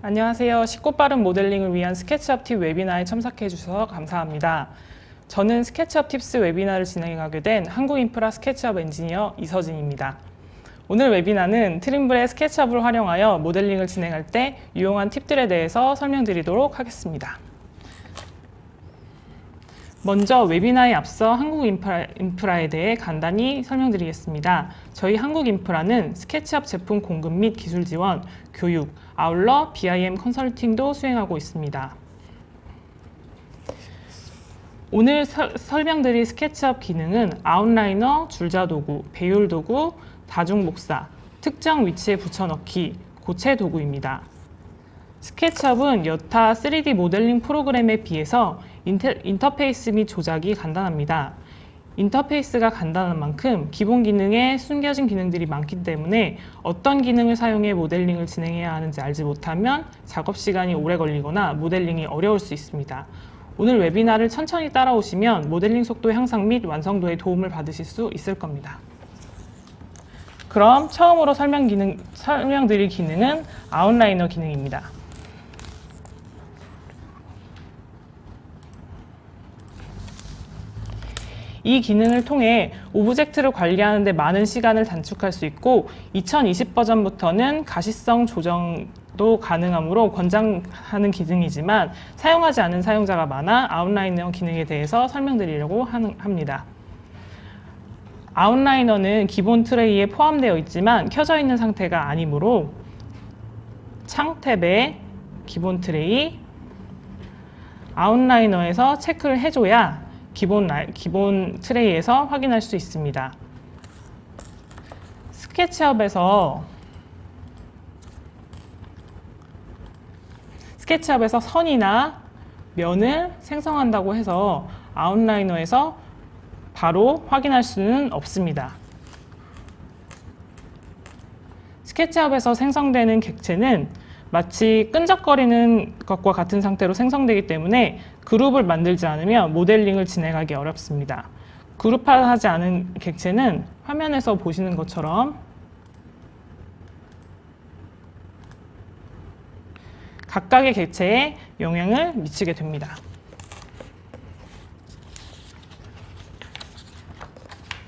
안녕하세요. 쉽고 빠른 모델링을 위한 스케치업 팁 웨비나에 참석해 주셔서 감사합니다. 저는 스케치업 팁스 웨비나를 진행하게 된 한국인프라 스케치업 엔지니어 이서진입니다. 오늘 웨비나는 트림블의 스케치업을 활용하여 모델링을 진행할 때 유용한 팁들에 대해서 설명드리도록 하겠습니다. 먼저 웨비나에 앞서 한국인프라에 대해 간단히 설명드리겠습니다. 저희 한국인프라는 스케치업 제품 공급 및 기술 지원, 교육, 아울러 BIM 컨설팅도 수행하고 있습니다. 오늘 설명드릴 스케치업 기능은 아웃라이너, 줄자 도구, 배율 도구, 다중 복사, 특정 위치에 붙여넣기, 고체 도구입니다. 스케치업은 여타 3D 모델링 프로그램에 비해서 인터페이스 및 조작이 간단합니다. 인터페이스가 간단한 만큼 기본 기능에 숨겨진 기능들이 많기 때문에 어떤 기능을 사용해 모델링을 진행해야 하는지 알지 못하면 작업 시간이 오래 걸리거나 모델링이 어려울 수 있습니다. 오늘 웨비나를 천천히 따라오시면 모델링 속도 향상 및 완성도에 도움을 받으실 수 있을 겁니다. 그럼 처음으로 설명드릴 기능은 아웃라이너 기능입니다. 이 기능을 통해 오브젝트를 관리하는 데 많은 시간을 단축할 수 있고 2020 버전부터는 가시성 조정도 가능하므로 권장하는 기능이지만 사용하지 않은 사용자가 많아 아웃라이너 기능에 대해서 설명드리려고 합니다. 아웃라이너는 기본 트레이에 포함되어 있지만 켜져 있는 상태가 아니므로 창 탭에 기본 트레이, 아웃라이너에서 체크를 해줘야 기본 트레이에서 확인할 수 있습니다. 스케치업에서 선이나 면을 생성한다고 해서 아웃라이너에서 바로 확인할 수는 없습니다. 스케치업에서 생성되는 객체는 마치 끈적거리는 것과 같은 상태로 생성되기 때문에 그룹을 만들지 않으면 모델링을 진행하기 어렵습니다. 그룹화하지 않은 객체는 화면에서 보시는 것처럼 각각의 객체에 영향을 미치게 됩니다.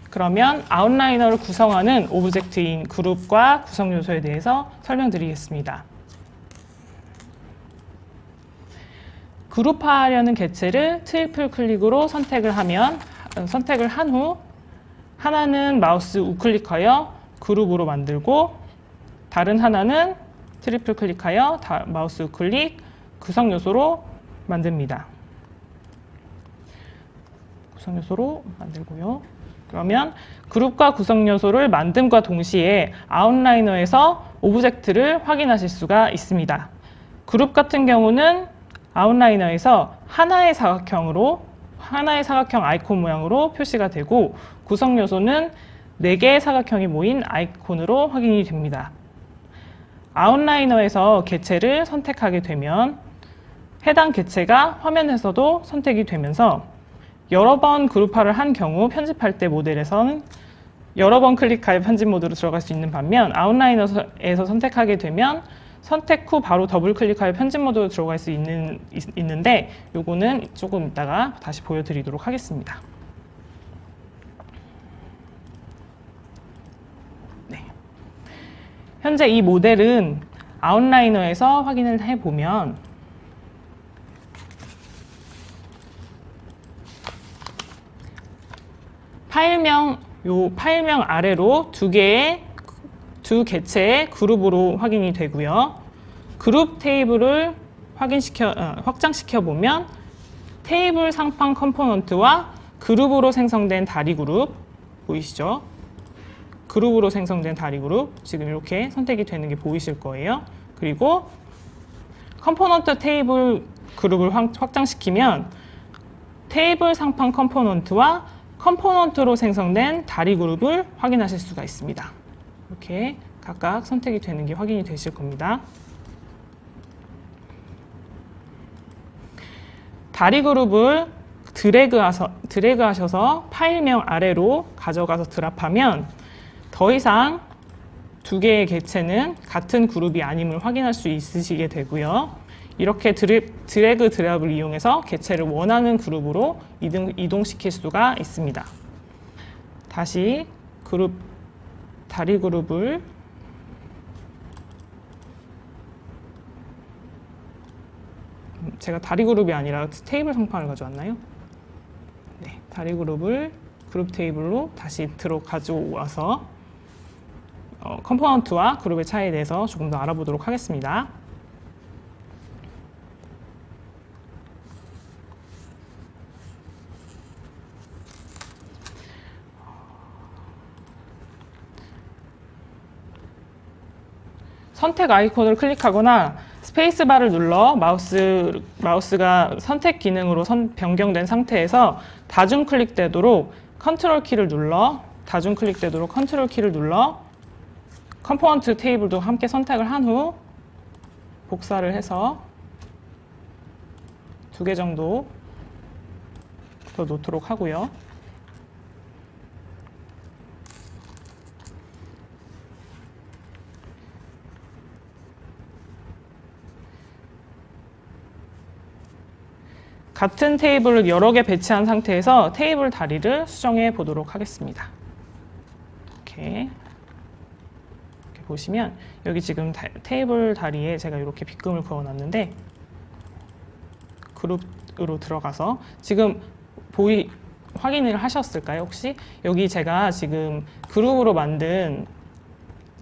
그러면 아웃라이너를 구성하는 오브젝트인 그룹과 구성 요소에 대해서 설명드리겠습니다. 그룹화하려는 객체를 트리플 클릭으로 선택을 한 후 하나는 마우스 우클릭하여 그룹으로 만들고 다른 하나는 트리플 클릭하여 마우스 우클릭 구성 요소로 만듭니다. 구성 요소로 만들고요. 그러면 그룹과 구성 요소를 만듦과 동시에 아웃라이너에서 오브젝트를 확인하실 수가 있습니다. 그룹 같은 경우는 아웃라이너에서 하나의 사각형 아이콘 모양으로 표시가 되고 구성 요소는 4개의 사각형이 모인 아이콘으로 확인이 됩니다. 아웃라이너에서 객체를 선택하게 되면 해당 객체가 화면에서도 선택이 되면서 여러 번 그룹화를 한 경우 편집할 때 모델에서는 여러 번 클릭하여 편집 모드로 들어갈 수 있는 반면 아웃라이너에서 선택하게 되면 선택 후 바로 더블 클릭하여 편집 모드로 들어갈 수 있는데 요거는 조금 이따가 다시 보여드리도록 하겠습니다. 네. 현재 이 모델은 아웃라이너에서 확인을 해보면 파일명 아래로 두 객체의 그룹으로 확인이 되고요. 그룹 테이블을 확장시켜 보면 테이블 상판 컴포넌트와 그룹으로 생성된 다리 그룹 보이시죠? 그룹으로 생성된 다리 그룹 지금 이렇게 선택이 되는 게 보이실 거예요. 그리고 컴포넌트 테이블 그룹을 확장시키면 테이블 상판 컴포넌트와 컴포넌트로 생성된 다리 그룹을 확인하실 수가 있습니다. 이렇게 각각 선택이 되는 게 확인이 되실 겁니다. 다리 그룹을 드래그하셔서 파일명 아래로 가져가서 드랍하면 더 이상 두 개의 개체는 같은 그룹이 아님을 확인할 수 있으시게 되고요. 이렇게 드래그 드랍을 이용해서 개체를 원하는 그룹으로 이동시킬 수가 있습니다. 다시 다리 그룹을 제가 다리 그룹이 아니라 테이블 상판을 가져왔나요? 네, 다리 그룹을 그룹 테이블로 다시 가지고 와서 컴포넌트와 그룹의 차이에 대해서 조금 더 알아보도록 하겠습니다. 선택 아이콘을 클릭하거나 스페이스바를 눌러 마우스가 선택 기능으로 변경된 상태에서 다중 클릭되도록 컨트롤 키를 눌러 컴포넌트 테이블도 함께 선택을 한 후 복사를 해서 2개 정도 더 놓도록 하고요. 같은 테이블을 여러 개 배치한 상태에서 테이블 다리를 수정해 보도록 하겠습니다. 이렇게 보시면 여기 지금 테이블 다리에 제가 이렇게 빗금을 그어놨는데 그룹으로 들어가서 지금 확인을 하셨을까요? 혹시? 여기 제가 지금 그룹으로 만든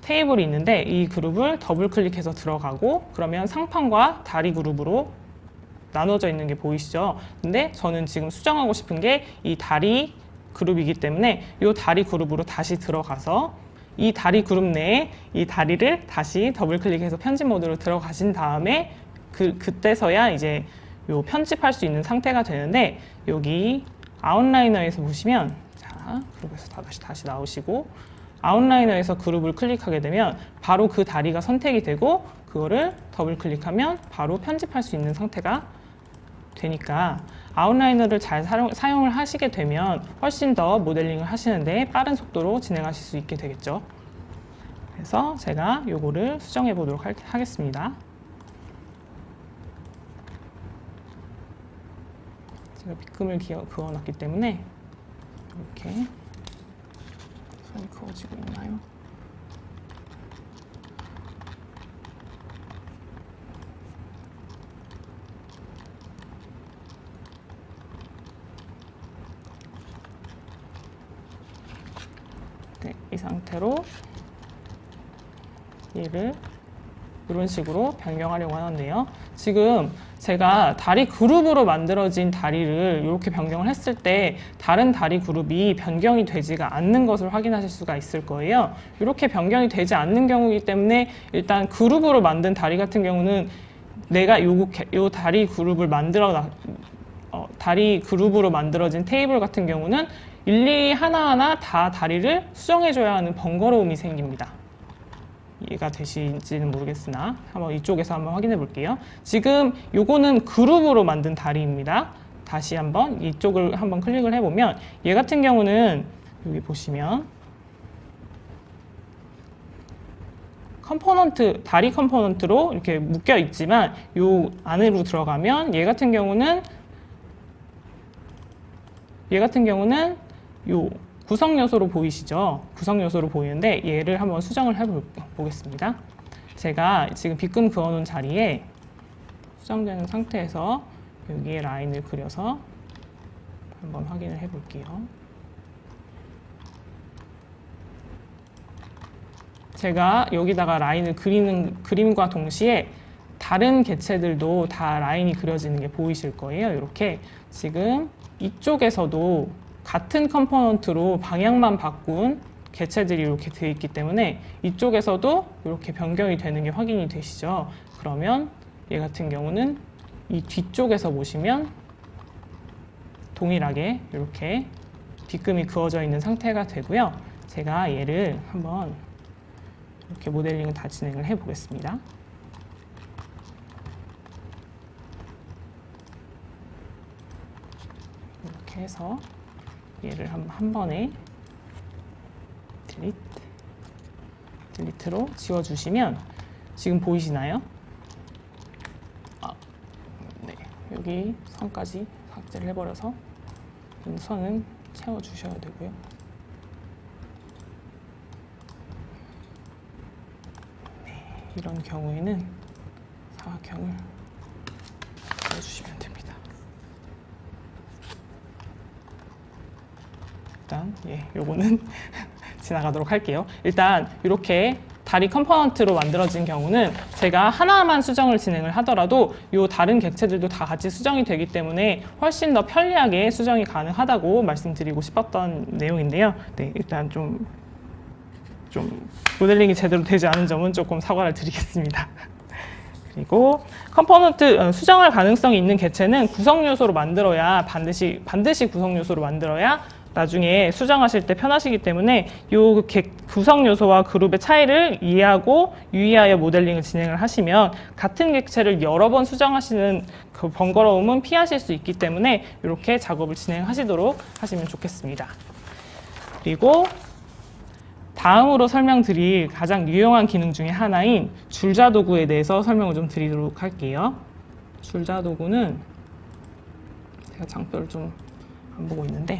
테이블이 있는데 이 그룹을 더블 클릭해서 들어가고 그러면 상판과 다리 그룹으로 나눠져 있는 게 보이시죠? 근데 저는 지금 수정하고 싶은 게 이 다리 그룹이기 때문에 이 다리 그룹으로 다시 들어가서 이 다리 그룹 내에 이 다리를 다시 더블 클릭해서 편집 모드로 들어가신 다음에 그때서야 이제 요 편집할 수 있는 상태가 되는데 여기 아웃라이너에서 보시면 자, 그룹에서 다시 나오시고 아웃라이너에서 그룹을 클릭하게 되면 바로 그 다리가 선택이 되고 그거를 더블 클릭하면 바로 편집할 수 있는 상태가 되니까 아웃라이너를 잘 사용을 하시게 되면 훨씬 더 모델링을 하시는데 빠른 속도로 진행하실 수 있게 되겠죠. 그래서 제가 요거를 수정해 보도록 하겠습니다. 제가 빗금을 그어놨기 때문에 이렇게 선이 그어지고 있나요? 네, 이 상태로 얘를 이런 식으로 변경하려고 하는데요. 지금 제가 다리 그룹으로 만들어진 다리를 이렇게 변경을 했을 때 다른 다리 그룹이 변경이 되지가 않는 것을 확인하실 수가 있을 거예요. 이렇게 변경이 되지 않는 경우이기 때문에 일단 그룹으로 만든 다리 같은 경우는 내가 요 다리 그룹을 다리 그룹으로 만들어진 테이블 같은 경우는 일일이 하나하나 다 다리를 수정해줘야 하는 번거로움이 생깁니다. 이해가 되실지는 모르겠으나 한번 이쪽에서 한번 확인해 볼게요. 지금 요거는 그룹으로 만든 다리입니다. 다시 한번 이쪽을 한번 클릭을 해보면 얘 같은 경우는 여기 보시면 다리 컴포넌트로 이렇게 묶여 있지만 요 안으로 들어가면 얘 같은 경우는 요 구성 요소로 보이시죠? 구성 요소로 보이는데 얘를 한번 수정을 해보겠습니다. 제가 지금 빗금 그어놓은 자리에 수정되는 상태에서 여기에 라인을 그려서 한번 확인을 해볼게요. 제가 여기다가 라인을 그리는 그림과 동시에 다른 개체들도 다 라인이 그려지는 게 보이실 거예요. 이렇게 지금 이쪽에서도 같은 컴포넌트로 방향만 바꾼 개체들이 이렇게 되어 있기 때문에 이쪽에서도 이렇게 변경이 되는 게 확인이 되시죠. 그러면 얘 같은 경우는 이 뒤쪽에서 보시면 동일하게 이렇게 빗금이 그어져 있는 상태가 되고요. 제가 얘를 한번 이렇게 모델링을 다 진행을 해 보겠습니다. 이렇게 해서 얘를 한 번에 딜리트 딜리트로 지워주시면 지금 보이시나요? 네, 여기 선까지 삭제를 해버려서 선은 채워주셔야 되고요. 네, 이런 경우에는 사각형을 그려주시면 됩니다. 일단 요거는 지나가도록 할게요. 일단 이렇게 다리 컴포넌트로 만들어진 경우는 제가 하나만 수정을 진행을 하더라도 이 다른 객체들도 다 같이 수정이 되기 때문에 훨씬 더 편리하게 수정이 가능하다고 말씀드리고 싶었던 내용인데요. 네, 일단 좀 모델링이 제대로 되지 않은 점은 조금 사과를 드리겠습니다. 그리고 컴포넌트 수정할 가능성이 있는 객체는 구성 요소로 만들어야 반드시 구성 요소로 만들어야 나중에 수정하실 때 편하시기 때문에 이 구성 요소와 그룹의 차이를 이해하고 유의하여 모델링을 진행을 하시면 같은 객체를 여러 번 수정하시는 그 번거로움은 피하실 수 있기 때문에 이렇게 작업을 진행하시도록 하시면 좋겠습니다. 그리고 다음으로 설명드릴 가장 유용한 기능 중에 하나인 줄자 도구에 대해서 설명을 좀 드리도록 할게요. 줄자 도구는 제가 장표를 좀 안 보고 있는데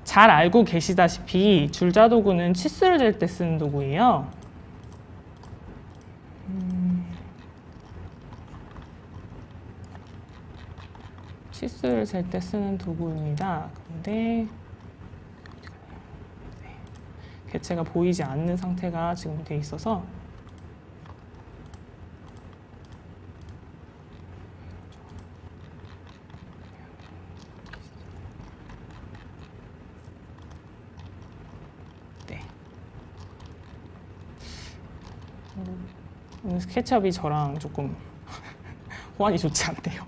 잘 알고 계시다시피 줄자 도구는 치수를 잴 때 쓰는 도구예요. 치수를 잴 때 쓰는 도구입니다. 그런데 객체가 보이지 않는 상태가 지금 돼 있어서 오늘 스케치업이 저랑 조금 호환이 좋지 않대요.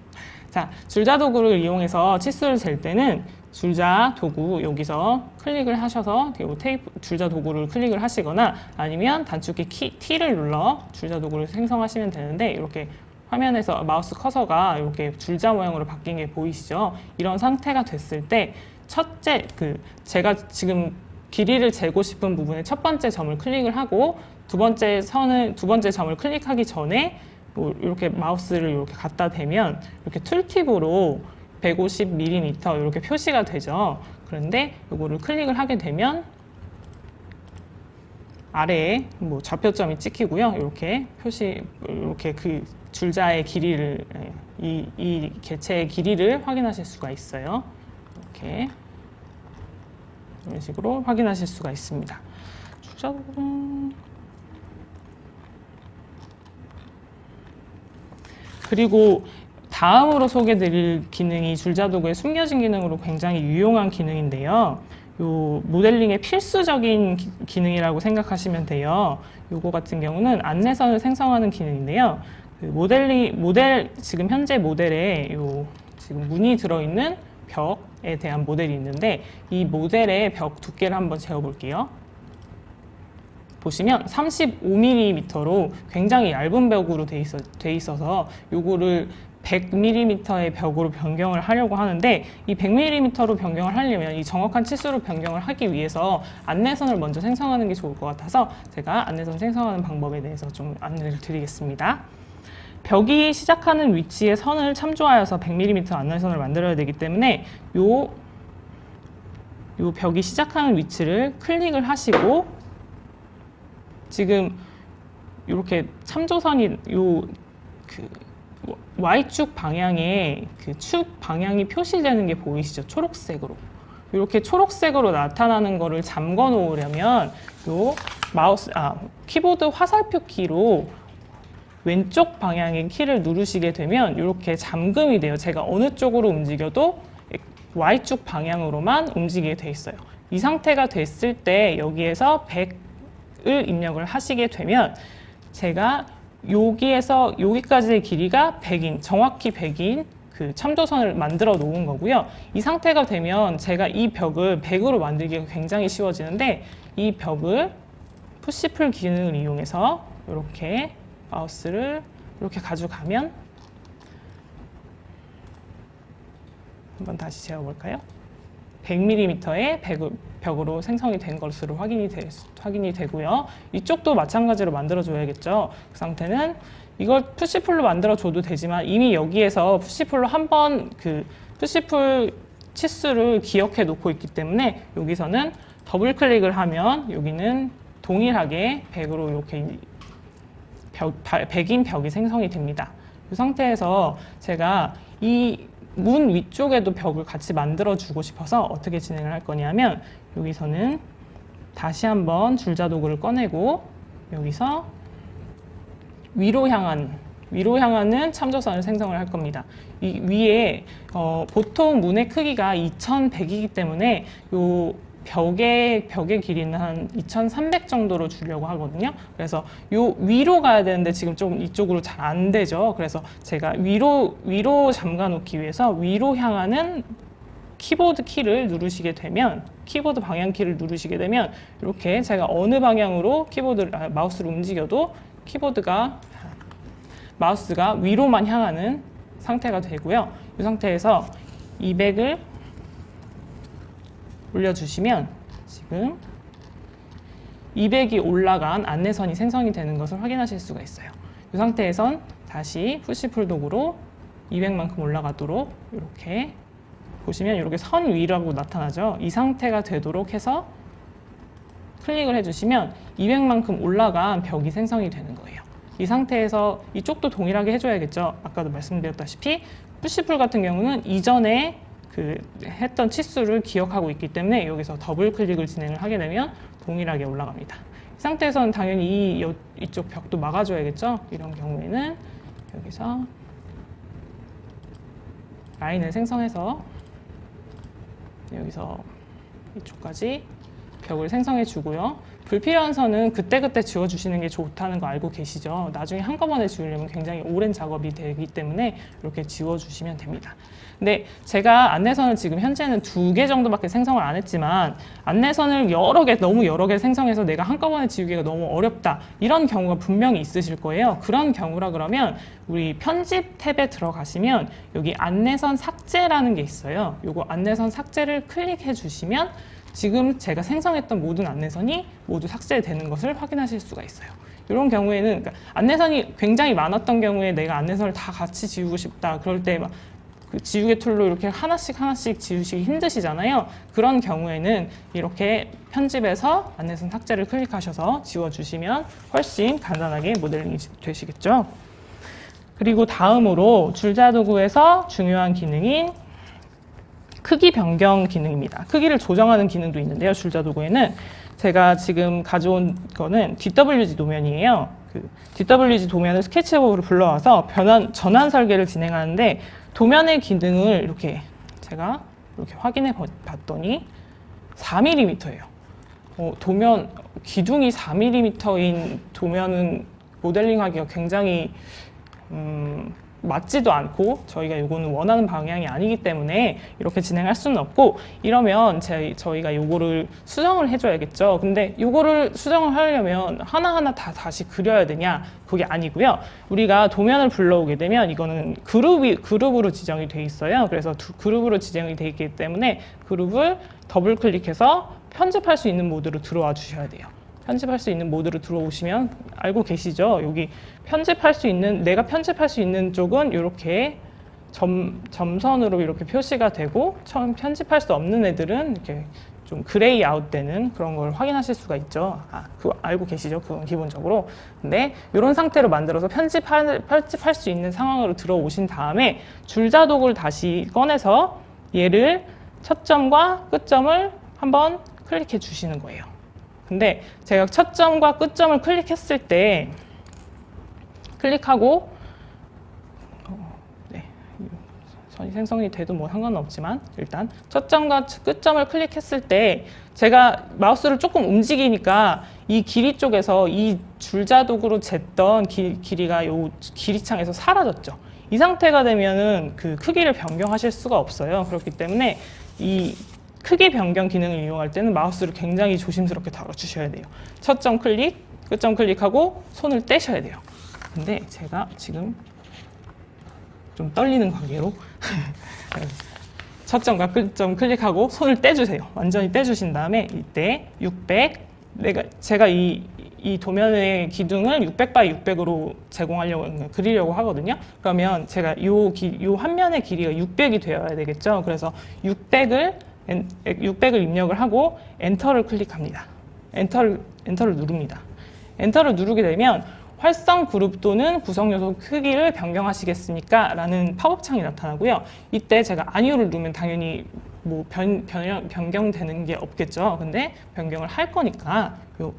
자, 줄자 도구를 이용해서 치수를 잴 때는 줄자 도구 여기서 클릭을 하셔서 줄자 도구를 클릭을 하시거나 아니면 단축키 T를 눌러 줄자 도구를 생성하시면 되는데 이렇게 화면에서 마우스 커서가 이렇게 줄자 모양으로 바뀐 게 보이시죠? 이런 상태가 됐을 때 첫째 제가 지금 길이를 재고 싶은 부분의 첫 번째 점을 클릭을 하고 두 번째 점을 클릭하기 전에 이렇게 마우스를 이렇게 갖다 대면 이렇게 툴팁으로 150mm 이렇게 표시가 되죠. 그런데 이거를 클릭을 하게 되면 아래에 좌표점이 찍히고요. 이렇게 이렇게 그 줄자의 길이를 이 개체의 길이를 확인하실 수가 있어요. 이렇게 이런 식으로 확인하실 수가 있습니다. 줄자 도구는 그리고 다음으로 소개드릴 기능이 줄자 도구의 숨겨진 기능으로 굉장히 유용한 기능인데요. 요 모델링의 필수적인 기능이라고 생각하시면 돼요. 요거 같은 경우는 안내선을 생성하는 기능인데요. 지금 현재 모델에 지금 문이 들어있는 벽에 대한 모델이 있는데 이 모델의 벽 두께를 한번 재어볼게요. 보시면 35mm로 굉장히 얇은 벽으로 돼 있어서 요거를 100mm의 벽으로 변경을 하려고 하는데 이 100mm로 변경을 하려면 이 정확한 치수로 변경을 하기 위해서 안내선을 먼저 생성하는 게 좋을 것 같아서 제가 안내선 생성하는 방법에 대해서 좀 안내를 드리겠습니다. 벽이 시작하는 위치의 선을 참조하여서 100mm 안내선을 만들어야 되기 때문에 요 벽이 시작하는 위치를 클릭을 하시고 지금 이렇게 참조선이 Y축 방향에 그 축 방향이 표시되는 게 보이시죠? 초록색으로. 이렇게 초록색으로 나타나는 거를 잠궈 놓으려면 키보드 화살표 키로 왼쪽 방향의 키를 누르시게 되면 이렇게 잠금이 돼요. 제가 어느 쪽으로 움직여도 Y축 방향으로만 움직이게 돼 있어요. 이 상태가 됐을 때 여기에서 100을 입력을 하시게 되면 제가 여기에서 여기까지의 길이가 100인, 정확히 100인 그 참조선을 만들어 놓은 거고요. 이 상태가 되면 제가 이 벽을 100으로 만들기가 굉장히 쉬워지는데 이 벽을 푸시풀 기능을 이용해서 이렇게 마우스를 이렇게 가져가면 한번 다시 재어볼까요? 100mm의 벽으로 생성이 된 것으로 확인이 되고요. 이쪽도 마찬가지로 만들어줘야겠죠. 그 상태는 이걸 푸시풀로 만들어줘도 되지만 이미 여기에서 푸시풀로 한번 그 푸시풀 치수를 기억해 놓고 있기 때문에 여기서는 더블 클릭을 하면 여기는 동일하게 100으로 이렇게 100인 벽이 생성이 됩니다. 이 상태에서 제가 이 문 위쪽에도 벽을 같이 만들어 주고 싶어서 어떻게 진행을 할 거냐면 여기서는 다시 한번 줄자 도구를 꺼내고 여기서 위로 향하는 참조선을 생성을 할 겁니다. 이 위에 보통 문의 크기가 2100이기 때문에 요 벽의 길이는 한 2300 정도로 주려고 하거든요. 그래서 요 위로 가야 되는데 지금 좀 이쪽으로 잘 안 되죠. 그래서 제가 위로 잠가 놓기 위해서 위로 향하는 키보드 키를 누르시게 되면 키보드 방향 키를 누르시게 되면 이렇게 제가 어느 방향으로 마우스를 움직여도 마우스가 위로만 향하는 상태가 되고요. 이 상태에서 200을 올려주시면 지금 200이 올라간 안내선이 생성이 되는 것을 확인하실 수가 있어요. 이 상태에선 다시 푸시풀 도구로 200만큼 올라가도록 이렇게 보시면 이렇게 선 위라고 나타나죠. 이 상태가 되도록 해서 클릭을 해주시면 200만큼 올라간 벽이 생성이 되는 거예요. 이 상태에서 이쪽도 동일하게 해줘야겠죠. 아까도 말씀드렸다시피 푸시풀 같은 경우는 이전에 했던 치수를 기억하고 있기 때문에 여기서 더블 클릭을 진행을 하게 되면 동일하게 올라갑니다. 이 상태에서는 당연히 이쪽 벽도 막아줘야겠죠. 이런 경우에는 여기서 라인을 생성해서 여기서 이쪽까지 벽을 생성해 주고요. 불필요한 선은 그때그때 지워주시는 게 좋다는 거 알고 계시죠? 나중에 한꺼번에 지우려면 굉장히 오랜 작업이 되기 때문에 이렇게 지워주시면 됩니다. 근데 제가 안내선을 지금 현재는 2개 정도밖에 생성을 안 했지만 안내선을 너무 여러 개 생성해서 내가 한꺼번에 지우기가 너무 어렵다 이런 경우가 분명히 있으실 거예요. 그런 경우라 그러면 우리 편집 탭에 들어가시면 여기 안내선 삭제라는 게 있어요. 요거 안내선 삭제를 클릭해 주시면 지금 제가 생성했던 모든 안내선이 모두 삭제되는 것을 확인하실 수가 있어요. 이런 경우에는 그러니까 안내선이 굉장히 많았던 경우에 내가 안내선을 다 같이 지우고 싶다. 그럴 때 막 그 지우개 툴로 이렇게 하나씩 지우시기 힘드시잖아요. 그런 경우에는 이렇게 편집해서 안내선 삭제를 클릭하셔서 지워주시면 훨씬 간단하게 모델링이 되시겠죠. 그리고 다음으로 줄자 도구에서 중요한 기능인 크기 변경 기능입니다. 크기를 조정하는 기능도 있는데요. 줄자 도구에는 제가 지금 가져온 거는 DWG 도면이에요. 그 DWG 도면을 스케치북으로 불러와서 전환 설계를 진행하는데 도면의 기능을 제가 이렇게 확인해 봤더니 4mm예요. 도면 기둥이 4mm인 도면은 모델링하기가 굉장히 맞지도 않고 저희가 이거는 원하는 방향이 아니기 때문에 이렇게 진행할 수는 없고 이러면 저희가 요거를 수정을 해줘야겠죠. 근데 요거를 수정을 하려면 하나하나 다시 그려야 되냐? 그게 아니고요. 우리가 도면을 불러오게 되면 이거는 그룹으로 지정이 돼 있어요. 그래서 그룹으로 지정이 돼 있기 때문에 그룹을 더블 클릭해서 편집할 수 있는 모드로 들어와 주셔야 돼요. 편집할 수 있는 모드로 들어오시면 알고 계시죠? 여기 내가 편집할 수 있는 쪽은 이렇게 점선으로 이렇게 표시가 되고 처음 편집할 수 없는 애들은 이렇게 좀 그레이 아웃되는 그런 걸 확인하실 수가 있죠. 그거 알고 계시죠? 그건 기본적으로. 근데 이런 상태로 만들어서 편집할 수 있는 상황으로 들어오신 다음에 줄자 도구를 다시 꺼내서 얘를 첫 점과 끝점을 한번 클릭해 주시는 거예요. 근데 제가 첫 점과 끝점을 클릭했을 때 클릭하고 선이 생성이 돼도 뭐 상관은 없지만 일단 첫 점과 끝점을 클릭했을 때 제가 마우스를 조금 움직이니까 이 길이 쪽에서 이 줄자 도구로 쟀던 길이가 요 길이창에서 사라졌죠. 이 상태가 되면은 그 크기를 변경하실 수가 없어요. 그렇기 때문에 이 크기 변경 기능을 이용할 때는 마우스를 굉장히 조심스럽게 다뤄주셔야 돼요. 첫 점 클릭, 끝점 클릭하고 손을 떼셔야 돼요. 근데 제가 지금 좀 떨리는 관계로 접점과 끝점 클릭하고 손을 떼주세요. 완전히 떼주신 다음에 이때 600, 제가 이 도면의 기둥을 600 x 600으로 제공하려고 그리려고 하거든요. 그러면 제가 요 한면의 길이가 600이 되어야 되겠죠. 그래서 600을 입력을 하고 엔터를 클릭합니다. 엔터를 누릅니다. 엔터를 누르게 되면 활성 그룹 또는 구성 요소 크기를 변경하시겠습니까? 라는 팝업 창이 나타나고요. 이때 제가 아니오를 누르면 당연히 뭐 변경되는 게 없겠죠. 근데 변경을 할 거니까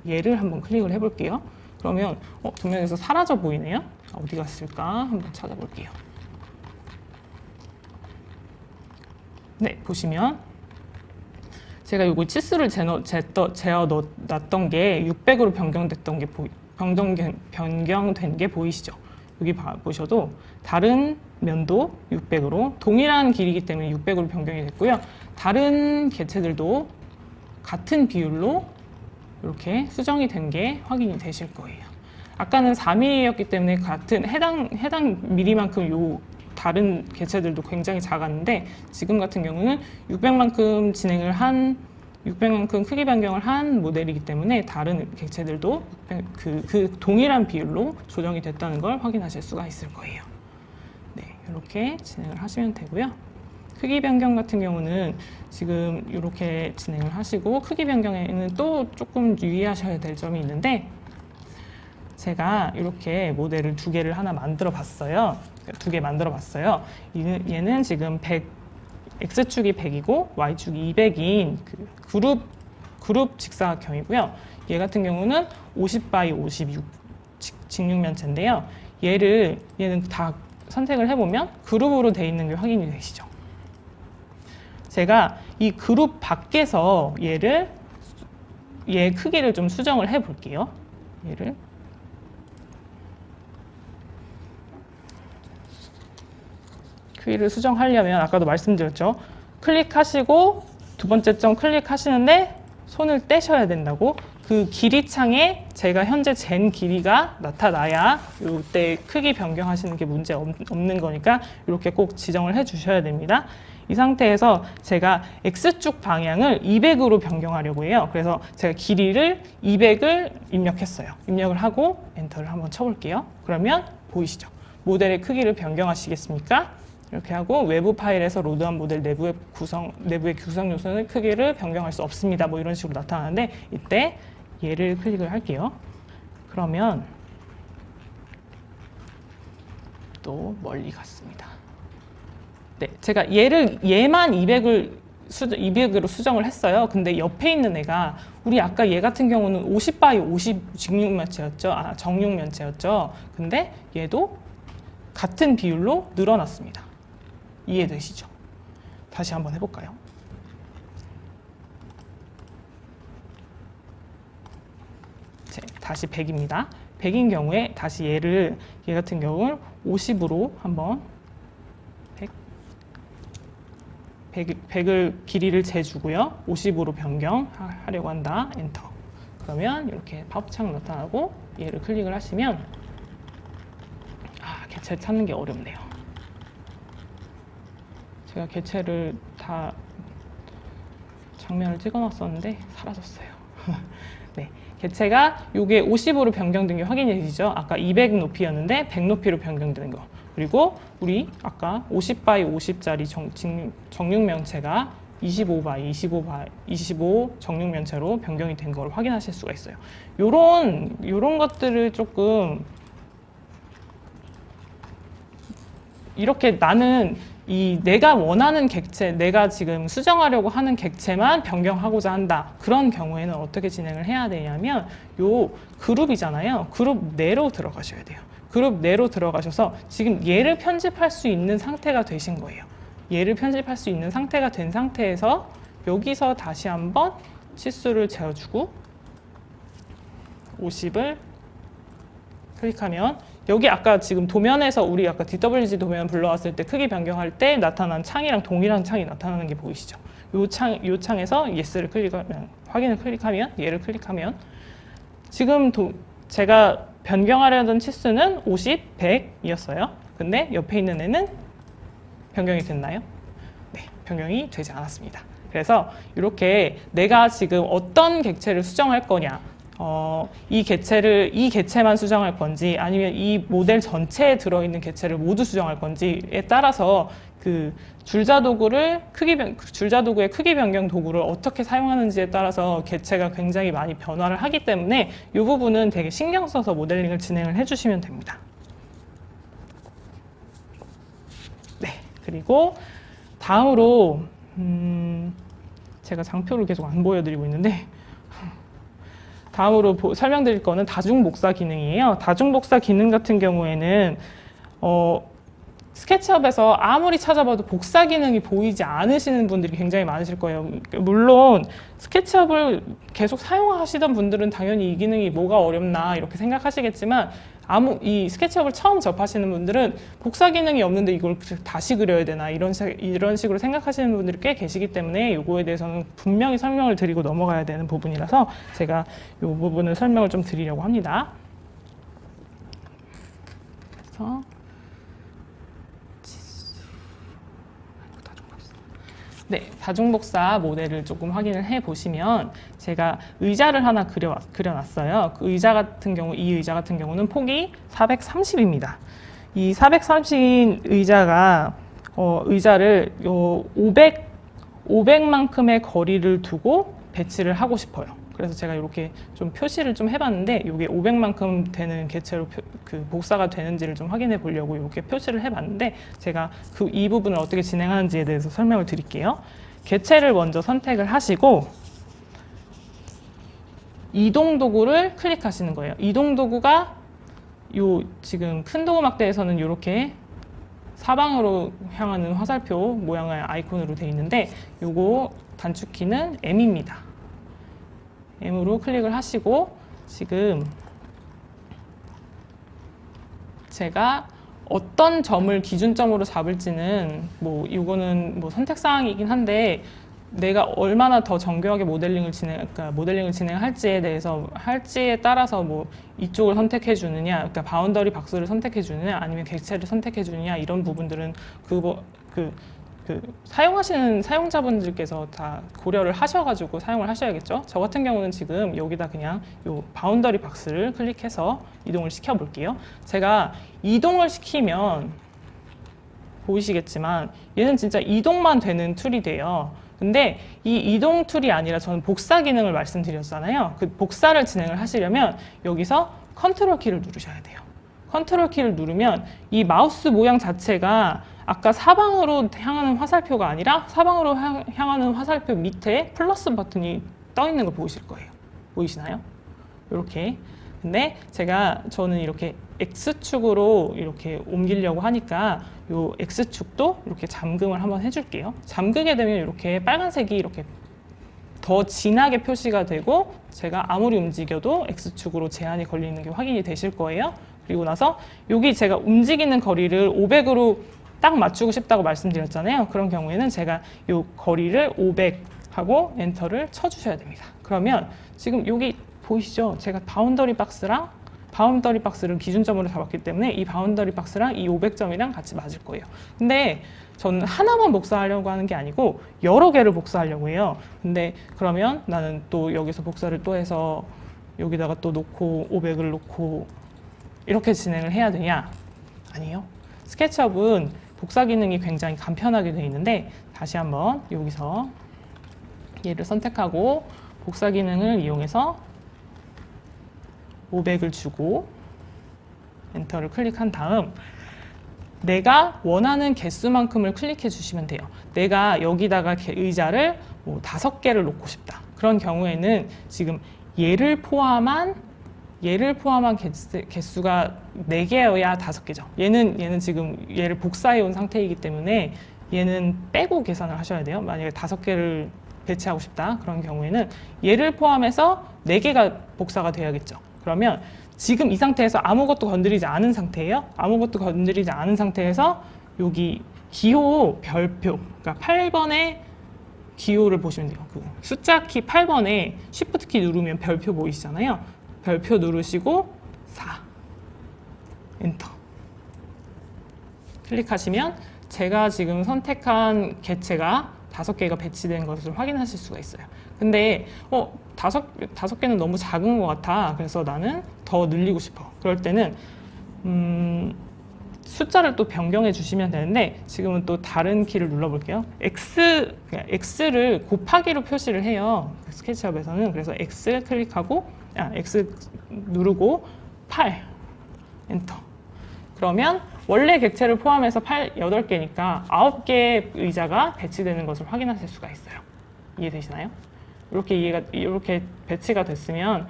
얘를 한번 클릭을 해볼게요. 그러면 도면에서 사라져 보이네요. 어디 갔을까? 한번 찾아볼게요. 네, 보시면 제가 요거 치수를 재어 놨던 게 600으로 변경된 게 보이시죠? 여기 보셔도 다른 면도 600으로 동일한 길이기 때문에 600으로 변경이 됐고요. 다른 개체들도 같은 비율로 이렇게 수정이 된 게 확인이 되실 거예요. 아까는 4mm였기 때문에 같은 해당 미리만큼 요 다른 개체들도 굉장히 작았는데 지금 같은 경우는 600만큼 600만큼 크기 변경을 한 모델이기 때문에 다른 객체들도 그 동일한 비율로 조정이 됐다는 걸 확인하실 수가 있을 거예요. 네, 이렇게 진행을 하시면 되고요. 크기 변경 같은 경우는 지금 이렇게 진행을 하시고 크기 변경에는 또 조금 유의하셔야 될 점이 있는데 제가 이렇게 모델을 두 개를 하나 만들어 봤어요. 얘는 지금 X축이 100이고 Y축이 200인 그룹 직사각형이고요. 얘 같은 경우는 50 x 56 직육면체인데요. 얘는 다 선택을 해보면 그룹으로 되어 있는 게 확인이 되시죠. 제가 이 그룹 밖에서 얘 크기를 좀 수정을 해볼게요. 크기를 수정하려면 아까도 말씀드렸죠. 클릭하시고 두 번째 점 클릭하시는데 손을 떼셔야 된다고. 그 길이 창에 제가 현재 잰 길이가 나타나야 이때 크기 변경하시는 게 문제 없는 거니까 이렇게 꼭 지정을 해 주셔야 됩니다. 이 상태에서 제가 X축 방향을 200으로 변경하려고 해요. 그래서 제가 길이를 200을 입력했어요. 입력을 하고 엔터를 한번 쳐볼게요. 그러면 보이시죠? 모델의 크기를 변경하시겠습니까? 이렇게 하고 외부 파일에서 로드한 모델 내부의 구성 요소는 크기를 변경할 수 없습니다. 뭐 이런 식으로 나타나는데 이때 얘를 클릭을 할게요. 그러면 또 멀리 갔습니다. 네, 제가 얘만 200으로 수정을 했어요. 근데 옆에 있는 애가 우리 아까 얘 같은 경우는 50 x 50 정육면체였죠. 근데 얘도 같은 비율로 늘어났습니다. 이해되시죠? 다시 한번 해볼까요? 다시 100입니다. 100인 경우에 다시 얘 같은 경우는 50으로 한번 100을 길이를 재주고요. 50으로 변경하려고 한다. 엔터. 그러면 이렇게 팝업창 나타나고 얘를 클릭을 하시면 개체 찾는 게 어렵네요. 제가 개체를 다 장면을 찍어놨었는데 사라졌어요. 네, 개체가 이게 50으로 변경된 게 확인이 되시죠? 아까 200 높이였는데 100 높이로 변경되는 거. 그리고 우리 아까 50 x 50짜리 정육면체가 25 정육면체로 변경이 된 걸 확인하실 수가 있어요. 요런 것들을 조금 이렇게 나는 내가 원하는 객체, 내가 지금 수정하려고 하는 객체만 변경하고자 한다. 그런 경우에는 어떻게 진행을 해야 되냐면 요 그룹이잖아요. 그룹 내로 들어가셔야 돼요. 그룹 내로 들어가셔서 지금 얘를 편집할 수 있는 상태가 되신 거예요. 얘를 편집할 수 있는 상태가 된 상태에서 여기서 다시 한번 치수를 재어주고 50을 클릭하면 여기 아까 지금 도면에서 우리 아까 DWG 도면 불러왔을 때 크기 변경할 때 나타난 창이랑 동일한 창이 나타나는 게 보이시죠? 요 창에서 Yes를 클릭하면 확인을 클릭하면 얘를 클릭하면 지금 제가 변경하려던 치수는 50, 100이었어요. 근데 옆에 있는 애는 변경이 됐나요? 네, 변경이 되지 않았습니다. 그래서 이렇게 내가 지금 어떤 객체를 수정할 거냐, 이 개체만 수정할 건지 아니면 이 모델 전체에 들어있는 개체를 모두 수정할 건지에 따라서 그 줄자도구의 크기 변경 도구를 어떻게 사용하는지에 따라서 개체가 굉장히 많이 변화를 하기 때문에 이 부분은 되게 신경 써서 모델링을 진행을 해주시면 됩니다. 네, 그리고 다음으로 제가 장표를 계속 안 보여드리고 있는데 다음으로 설명드릴 거는 다중복사 기능이에요. 다중복사 기능 같은 경우에는 스케치업에서 아무리 찾아봐도 복사 기능이 보이지 않으시는 분들이 굉장히 많으실 거예요. 물론 스케치업을 계속 사용하시던 분들은 당연히 이 기능이 뭐가 어렵나 이렇게 생각하시겠지만 이 스케치업을 처음 접하시는 분들은 복사 기능이 없는데 이걸 다시 그려야 되나 이런 식으로 생각하시는 분들이 꽤 계시기 때문에 이거에 대해서는 분명히 설명을 드리고 넘어가야 되는 부분이라서 제가 이 부분을 설명을 좀 드리려고 합니다. 그래서 네, 다중복사 모델을 조금 확인을 해 보시면 제가 의자를 하나 그려놨어요. 그 의자 같은 경우, 이 의자 같은 경우는 폭이 430입니다. 이 430인 의자가 의자를 500만큼의 거리를 두고 배치를 하고 싶어요. 그래서 제가 이렇게 좀 표시를 좀 해봤는데 이게 500만큼 되는 개체로 그 복사가 되는지를 좀 확인해 보려고 이렇게 표시를 해봤는데 제가 이 부분을 어떻게 진행하는지에 대해서 설명을 드릴게요. 개체를 먼저 선택을 하시고 이동 도구를 클릭하시는 거예요. 이동 도구가 지금 큰 도구 막대에서는 이렇게 사방으로 향하는 화살표 모양의 아이콘으로 되어 있는데 요거 단축키는 M입니다. M으로 클릭을 하시고 지금 제가 어떤 점을 기준점으로 잡을지는 이거는 선택사항이긴 한데 내가 얼마나 더 정교하게 모델링을 진행할지에 따라서 이쪽을 선택해 주느냐, 그러니까 바운더리 박스를 선택해 주느냐, 아니면 객체를 선택해 주느냐 이런 부분들은 사용하시는 사용자분들께서 다 고려를 하셔가지고 사용을 하셔야겠죠. 저 같은 경우는 지금 여기다 그냥 요 바운더리 박스를 클릭해서 이동을 시켜 볼게요. 제가 이동을 시키면 보이시겠지만 얘는 진짜 이동만 되는 툴이 돼요. 근데 이 이동 툴이 아니라 저는 복사 기능을 말씀드렸잖아요. 그 복사를 진행을 하시려면 여기서 컨트롤 키를 누르셔야 돼요. 컨트롤 키를 누르면 이 마우스 모양 자체가 아까 사방으로 향하는 화살표가 아니라 사방으로 향하는 화살표 밑에 플러스 버튼이 떠 있는 걸 보이실 거예요. 보이시나요? 이렇게. 근데 저는 이렇게 X축으로 이렇게 옮기려고 하니까 이 X축도 이렇게 잠금을 한번 해줄게요. 잠그게 되면 이렇게 빨간색이 이렇게 더 진하게 표시가 되고 제가 아무리 움직여도 X축으로 제한이 걸리는 게 확인이 되실 거예요. 그리고 나서 여기 제가 움직이는 거리를 500으로 딱 맞추고 싶다고 말씀드렸잖아요. 그런 경우에는 제가 이 거리를 500 하고 엔터를 쳐주셔야 됩니다. 그러면 지금 여기 보이시죠? 제가 바운더리 박스를 기준점으로 잡았기 때문에 이 바운더리 박스랑 이 500점이랑 같이 맞을 거예요. 근데 저는 하나만 복사하려고 하는 게 아니고 여러 개를 복사하려고 해요. 근데 그러면 나는 또 여기서 복사를 또 해서 여기다가 또 놓고 500을 놓고 이렇게 진행을 해야 되냐? 아니에요. 스케치업은 복사 기능이 굉장히 간편하게 되어 있는데 다시 한번 여기서 얘를 선택하고 복사 기능을 이용해서 500을 주고 엔터를 클릭한 다음 내가 원하는 개수만큼을 클릭해 주시면 돼요. 내가 여기다가 의자를 5개를 놓고 싶다. 그런 경우에는 지금 얘를 포함한 개수가 4개여야 5개죠. 얘는 지금 얘를 복사해 온 상태이기 때문에 얘는 빼고 계산을 하셔야 돼요. 만약에 5개를 배치하고 싶다. 그런 경우에는 얘를 포함해서 4개가 복사가 돼야겠죠. 그러면 지금 이 상태에서 아무것도 건드리지 않은 상태예요. 아무것도 건드리지 않은 상태에서 여기 기호 별표, 그러니까 8번의 기호를 보시면 돼요. 그 숫자 키 8번에 Shift 키 누르면 별표 보이시잖아요. 별표 누르시고 4 엔터 클릭하시면 제가 지금 선택한 개체가 5개가 배치된 것을 확인하실 수가 있어요. 근데 다섯 개는 너무 작은 것 같아. 그래서 나는 더 늘리고 싶어. 그럴 때는 숫자를 또 변경해 주시면 되는데, 지금은 또 다른 키를 눌러볼게요. X를 곱하기로 표시를 해요. 스케치업에서는. 그래서 X 클릭하고, X 누르고 8 엔터. 그러면 원래 객체를 포함해서 8개니까 9개의 의자가 배치되는 것을 확인하실 수가 있어요. 이해되시나요? 이렇게 배치가 됐으면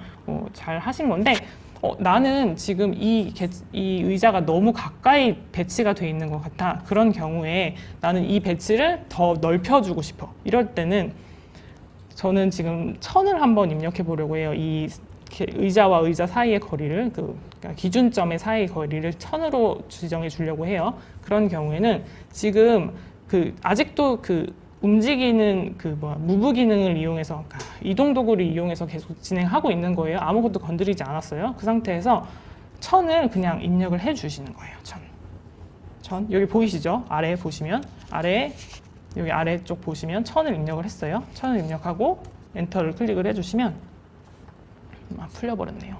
잘 하신 건데, 나는 지금 이 의자가 너무 가까이 배치가 돼 있는 것 같아. 그런 경우에 나는 이 배치를 더 넓혀주고 싶어. 이럴 때는 저는 지금 1000을 한번 입력해 보려고 해요. 이 의자와 의자 사이의 거리를, 그러니까 기준점의 사이의 거리를 1000으로 지정해 주려고 해요. 그런 경우에는 지금 아직도 움직이는 무브 기능을 이용해서, 그러니까 이동 도구를 이용해서 계속 진행하고 있는 거예요. 아무것도 건드리지 않았어요. 그 상태에서 1000을 그냥 입력을 해 주시는 거예요. 1000. 여기 보이시죠? 아래에 보시면, 여기 아래쪽 보시면 1000을 입력을 했어요. 1000을 입력하고 엔터를 클릭을 해 주시면 풀려버렸네요.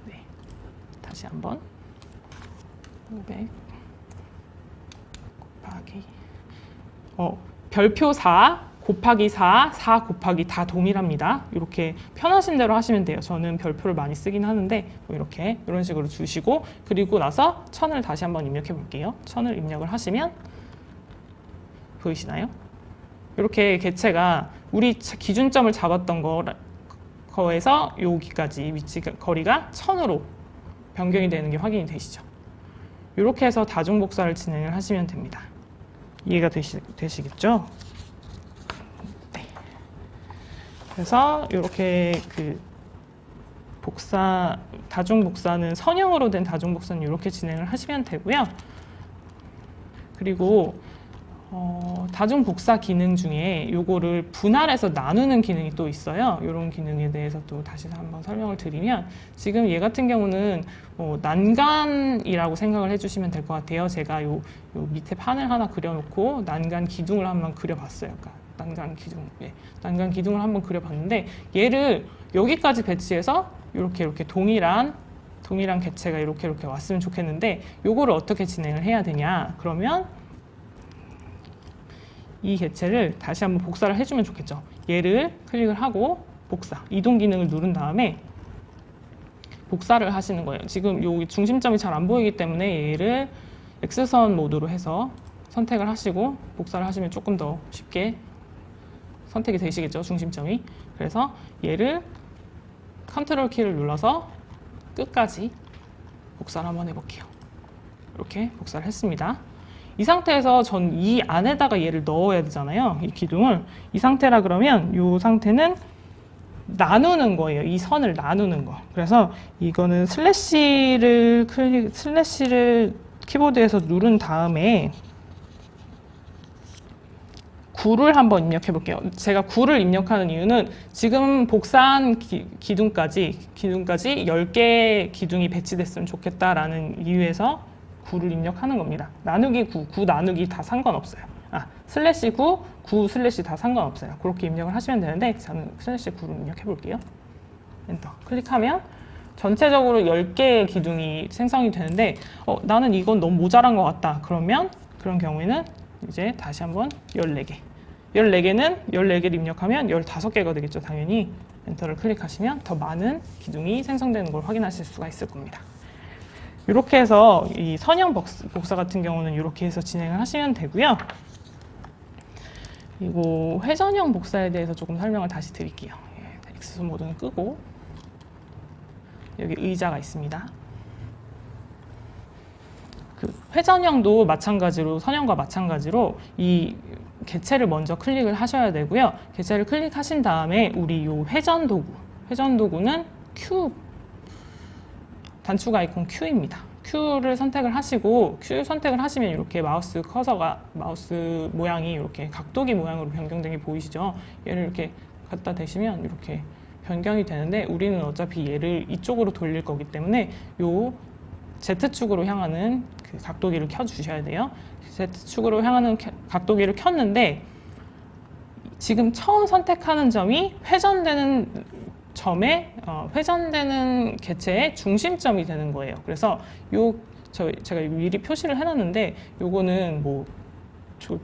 네. 다시 한번 500 곱하기 별표 4 곱하기 4, 4 곱하기 다 동일합니다. 이렇게 편하신 대로 하시면 돼요. 저는 별표를 많이 쓰긴 하는데 이런 식으로 주시고, 그리고 나서 1000을 다시 한번 입력해 볼게요. 1000을 입력을 하시면 보이시나요? 이렇게 개체가 우리 기준점을 잡았던 거에서 여기까지 거리가 1000으로 변경이 되는 게 확인이 되시죠? 이렇게 해서 다중복사를 진행을 하시면 됩니다. 이해가 되시겠죠? 네. 그래서 이렇게 다중복사는 선형으로 된 다중복사는 이렇게 진행을 하시면 되고요. 그리고 다중복사 기능 중에 요거를 분할해서 나누는 기능이 또 있어요. 이런 기능에 대해서 또 다시 한번 설명을 드리면, 지금 얘 같은 경우는 난간이라고 생각을 해주시면 될 것 같아요. 제가 요 밑에 판을 하나 그려놓고 난간 기둥을 한번 그려봤어요. 그러니까 난간 기둥을 한번 그려봤는데, 얘를 여기까지 배치해서 이렇게 동일한 개체가 이렇게 왔으면 좋겠는데, 요거를 어떻게 진행을 해야 되냐? 그러면 이 개체를 다시 한번 복사를 해주면 좋겠죠. 얘를 클릭을 하고 이동 기능을 누른 다음에 복사를 하시는 거예요. 지금 여기 중심점이 잘 안 보이기 때문에 얘를 X선 모드로 해서 선택을 하시고 복사를 하시면 조금 더 쉽게 선택이 되시겠죠, 중심점이. 그래서 얘를 컨트롤 키를 눌러서 끝까지 복사를 한번 해볼게요. 이렇게 복사를 했습니다. 이 상태에서 전 이 안에다가 얘를 넣어야 되잖아요. 이 기둥을. 이 상태라 그러면 이 상태는 나누는 거예요. 이 선을 나누는 거. 그래서 이거는 슬래시를 키보드에서 누른 다음에 9를 한번 입력해 볼게요. 제가 9를 입력하는 이유는 지금 복사한 기둥까지 10개 기둥이 배치됐으면 좋겠다라는 이유에서 9를 입력하는 겁니다. 나누기 9 나누기 다 상관없어요. 슬래시 9 슬래시 다 상관없어요. 그렇게 입력을 하시면 되는데, 저는 슬래시 9를 입력해 볼게요. 엔터 클릭하면 전체적으로 10개의 기둥이 생성이 되는데, 나는 이건 너무 모자란 것 같다. 그런 경우에는 이제 다시 한번 14개. 14개를 입력하면 15개가 되겠죠, 당연히. 엔터를 클릭하시면 더 많은 기둥이 생성되는 걸 확인하실 수가 있을 겁니다. 이렇게 해서 이 선형 복사 같은 경우는 이렇게 해서 진행을 하시면 되고요. 그리고 회전형 복사에 대해서 조금 설명을 다시 드릴게요. X 모드는 끄고 여기 의자가 있습니다. 회전형도 마찬가지로, 선형과 마찬가지로 이 개체를 먼저 클릭을 하셔야 되고요. 개체를 클릭하신 다음에 우리 요 회전 도구는 Q, 단축 아이콘 Q입니다. Q를 선택을 하시고, Q 선택을 하시면 이렇게 마우스 모양이 이렇게 각도기 모양으로 변경된 게 보이시죠? 얘를 이렇게 갖다 대시면 이렇게 변경이 되는데, 우리는 어차피 얘를 이쪽으로 돌릴 거기 때문에 요 Z축으로 향하는 그 각도기를 켜주셔야 돼요. Z축으로 향하는 각도기를 켰는데 지금 처음 선택하는 점이 회전되는 점에 회전되는 개체의 중심점이 되는 거예요. 그래서 제가 미리 표시를 해놨는데 요거는 뭐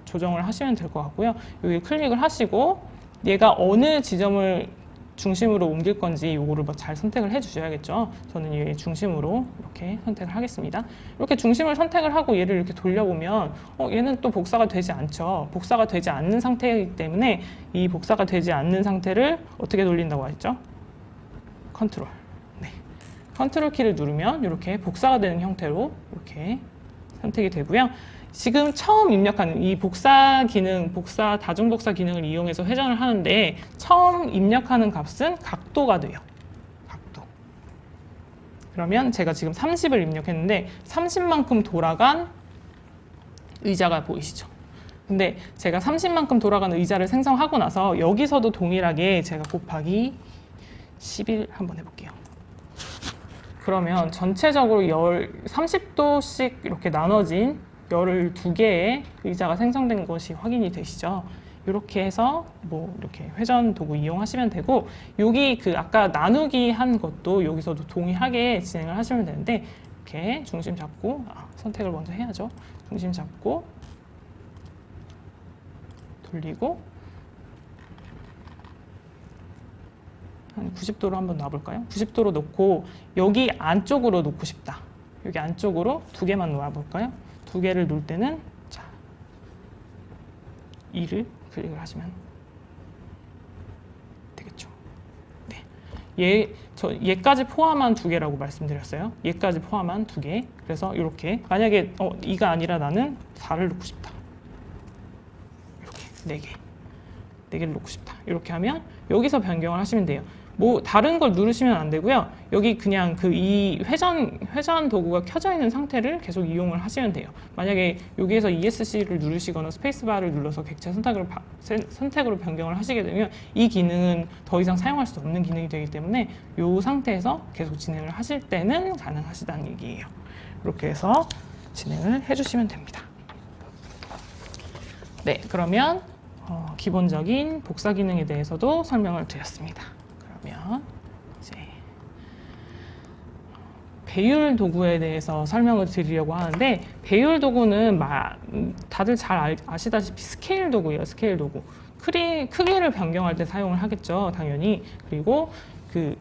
조정을 하시면 될 것 같고요. 여기 클릭을 하시고 얘가 어느 지점을 중심으로 옮길 건지 요거를 잘 선택을 해 주셔야겠죠. 저는 얘 중심으로 이렇게 선택을 하겠습니다. 이렇게 중심을 선택을 하고 얘를 이렇게 돌려보면 얘는 또 복사가 되지 않죠. 복사가 되지 않는 상태이기 때문에 이 복사가 되지 않는 상태를 어떻게 돌린다고 하셨죠? 컨트롤. 네. 컨트롤 키를 누르면 이렇게 복사가 되는 형태로 이렇게 선택이 되고요. 지금 처음 입력하는 이 복사 기능, 다중 복사 기능을 이용해서 회전을 하는데 처음 입력하는 값은 각도가 돼요. 각도. 그러면 제가 지금 30을 입력했는데 30만큼 돌아간 의자가 보이시죠? 근데 제가 30만큼 돌아간 의자를 생성하고 나서 여기서도 동일하게 제가 곱하기 11 한번 해볼게요. 그러면 전체적으로 30도씩 이렇게 나눠진 12개의 의자가 생성된 것이 확인이 되시죠? 이렇게 해서 뭐 이렇게 회전 도구 이용하시면 되고, 여기 그 아까 나누기 한 것도 여기서도 동일하게 진행을 하시면 되는데, 이렇게 중심 잡고 선택을 먼저 해야죠. 중심 잡고 돌리고 한 90도로 한번 놔볼까요? 90도로 놓고 여기 안쪽으로 놓고 싶다. 여기 안쪽으로 2개만 놓아볼까요? 2개를 놓을 때는 자 2를 클릭을 하시면 되겠죠. 네. 얘까지 포함한 2개라고 말씀드렸어요. 얘까지 포함한 2개. 그래서 이렇게 만약에 2가 아니라 나는 4를 놓고 싶다. 이렇게 4개를 놓고 싶다. 이렇게 하면 여기서 변경을 하시면 돼요. 뭐 다른 걸 누르시면 안 되고요. 여기 그냥 이 회전 도구가 켜져 있는 상태를 계속 이용을 하시면 돼요. 만약에 여기에서 ESC를 누르시거나 스페이스바를 눌러서 객체 선택으로 변경을 하시게 되면 이 기능은 더 이상 사용할 수 없는 기능이 되기 때문에 이 상태에서 계속 진행을 하실 때는 가능하시다는 얘기예요. 이렇게 해서 진행을 해주시면 됩니다. 네, 그러면 기본적인 복사 기능에 대해서도 설명을 드렸습니다. 그러면 이제 배율 도구에 대해서 설명을 드리려고 하는데, 배율 도구는 다들 잘 아시다시피 스케일 도구예요. 스케일 도구. 크기를 변경할 때 사용을 하겠죠, 당연히. 그리고 그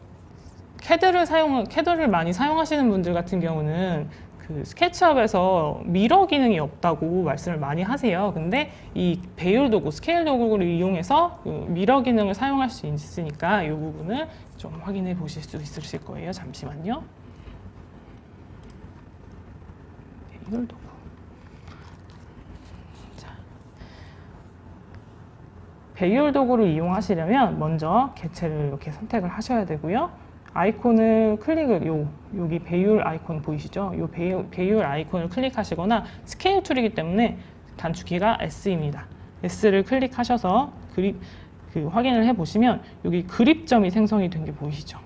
캐드를 많이 사용하시는 분들 같은 경우는 그 스케치업에서 미러 기능이 없다고 말씀을 많이 하세요. 근데 이 배율 도구, 스케일 도구를 이용해서 미러 기능을 사용할 수 있으니까 이 부분을 좀 확인해 보실 수 있으실 거예요. 잠시만요. 배율 도구. 자, 배율 도구를 이용하시려면 먼저 개체를 이렇게 선택을 하셔야 되고요. 아이콘을 여기 배율 아이콘 보이시죠? 이 배율 아이콘을 클릭하시거나 스케일 툴이기 때문에 단축키가 S입니다. S를 클릭하셔서 확인을 해보시면 여기 그립점이 생성이 된 게 보이시죠?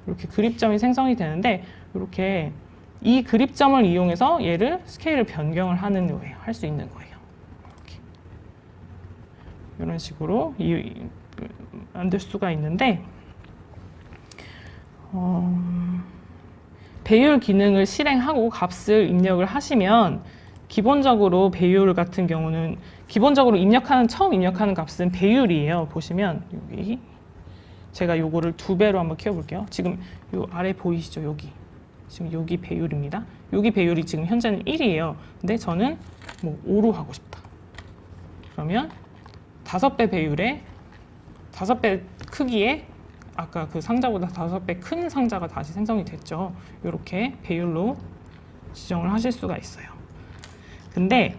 이렇게 그립점이 생성이 되는데, 이렇게 이 그립점을 이용해서 얘를 스케일을 변경을 하는 거예요. 할 수 있는 거예요. 이런 식으로 만들 수가 있는데, 배율 기능을 실행하고 값을 입력을 하시면 기본적으로 배율 같은 경우는 기본적으로 처음 입력하는 값은 배율이에요. 보시면 여기 제가 요거를 2배로 한번 키워볼게요. 지금 요 아래 보이시죠? 지금 여기 배율입니다. 여기 배율이 지금 현재는 1이에요. 근데 저는 뭐 5로 하고 싶다. 그러면 5배 배율에 5배 크기에 아까 그 상자보다 5배 큰 상자가 다시 생성이 됐죠. 이렇게 배율로 지정을 하실 수가 있어요. 근데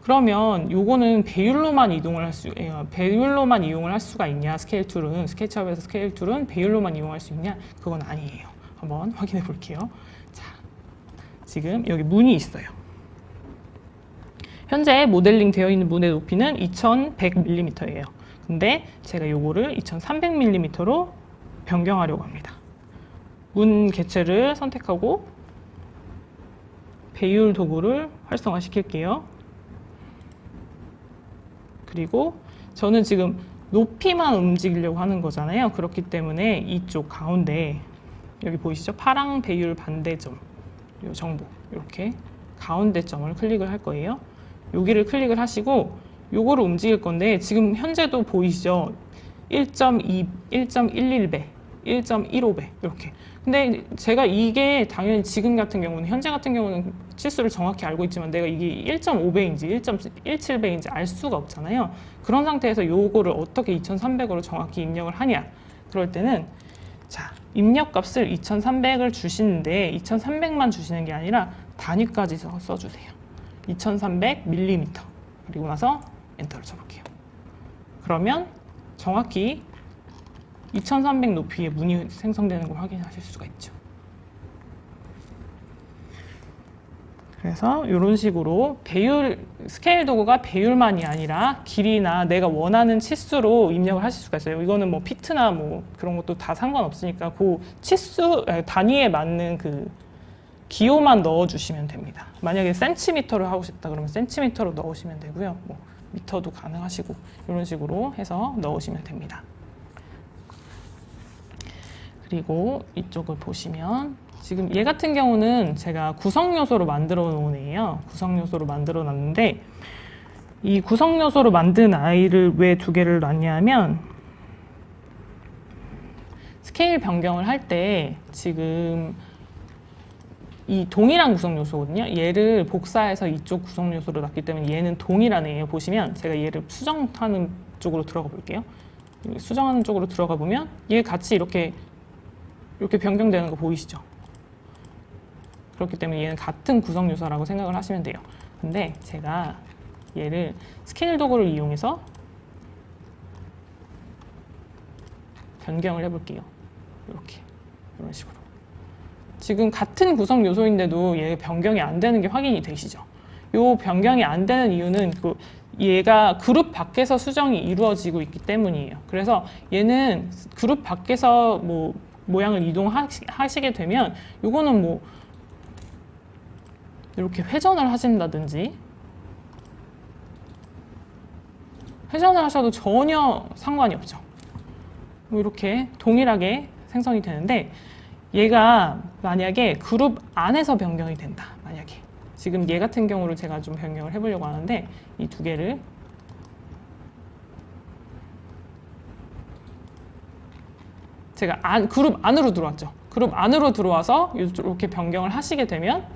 그러면 요거는 배율로만 이용을 할 수가 있냐? 스케일 툴은, 스케치업에서 스케일 툴은 배율로만 이용할 수 있냐? 그건 아니에요. 한번 확인해 볼게요. 자, 지금 여기 문이 있어요. 현재 모델링 되어 있는 문의 높이는 2100mm예요. 근데 제가 요거를 2300mm로 변경하려고 합니다. 문 개체를 선택하고 배율 도구를 활성화 시킬게요. 그리고 저는 지금 높이만 움직이려고 하는 거잖아요. 그렇기 때문에 이쪽 가운데 여기 보이시죠? 파랑 배율 반대점 이 정보 이렇게 가운데 점을 클릭을 할 거예요. 여기를 클릭을 하시고 요거를 움직일 건데 지금 현재도 보이시죠? 1.2, 1.11배, 1.15배 이렇게. 근데 제가 이게 당연히 지금 같은 경우는 현재 같은 경우는 치수를 정확히 알고 있지만 내가 이게 1.5배인지 1.17배인지 알 수가 없잖아요. 그런 상태에서 요거를 어떻게 2300으로 정확히 입력을 하냐? 그럴 때는 자, 입력값을 2300을 주시는데 2300만 주시는 게 아니라 단위까지 써주세요. 2300mm 그리고 나서 엔터를 쳐볼게요. 그러면 정확히 2300 높이의 문이 생성되는 걸 확인하실 수가 있죠. 그래서 이런 식으로 배율, 스케일 도구가 배율만이 아니라 길이나 내가 원하는 치수로 입력을 하실 수가 있어요. 이거는 뭐 피트나 뭐 그런 것도 다 상관없으니까 그 치수, 단위에 맞는 그 기호만 넣어주시면 됩니다. 만약에 센티미터를 하고 싶다 그러면 센티미터로 넣으시면 되고요. 뭐 미터도 가능하시고 이런 식으로 해서 넣으시면 됩니다. 그리고 이쪽을 보시면 지금 얘 같은 경우는 제가 구성 요소로 만들어 놓은 애예요. 구성 요소로 만들어 놨는데 이 구성 요소로 만든 아이를 왜 두 개를 놨냐 하면 스케일 변경을 할 때 지금 이 동일한 구성 요소거든요. 얘를 복사해서 이쪽 구성 요소로 놨기 때문에 얘는 동일한 애예요. 보시면 제가 얘를 수정하는 쪽으로 들어가 볼게요. 수정하는 쪽으로 들어가 보면 얘 같이 이렇게 변경되는 거 보이시죠? 그렇기 때문에 얘는 같은 구성 요소라고 생각을 하시면 돼요. 근데 제가 얘를 스케일 도구를 이용해서 변경을 해볼게요. 이렇게 이런 식으로. 지금 같은 구성 요소인데도 얘 변경이 안 되는 게 확인이 되시죠? 요 변경이 안 되는 이유는 얘가 그룹 밖에서 수정이 이루어지고 있기 때문이에요. 그래서 얘는 그룹 밖에서 뭐 모양을 이동하시게 되면 요거는 뭐 이렇게 회전을 하신다든지 회전을 하셔도 전혀 상관이 없죠. 뭐 이렇게 동일하게 생성이 되는데 얘가 만약에 그룹 안에서 변경이 된다. 만약에 지금 얘 같은 경우를 제가 좀 변경을 해보려고 하는데 이 두 개를 제가 그룹 안으로 들어왔죠. 그룹 안으로 들어와서 이렇게 변경을 하시게 되면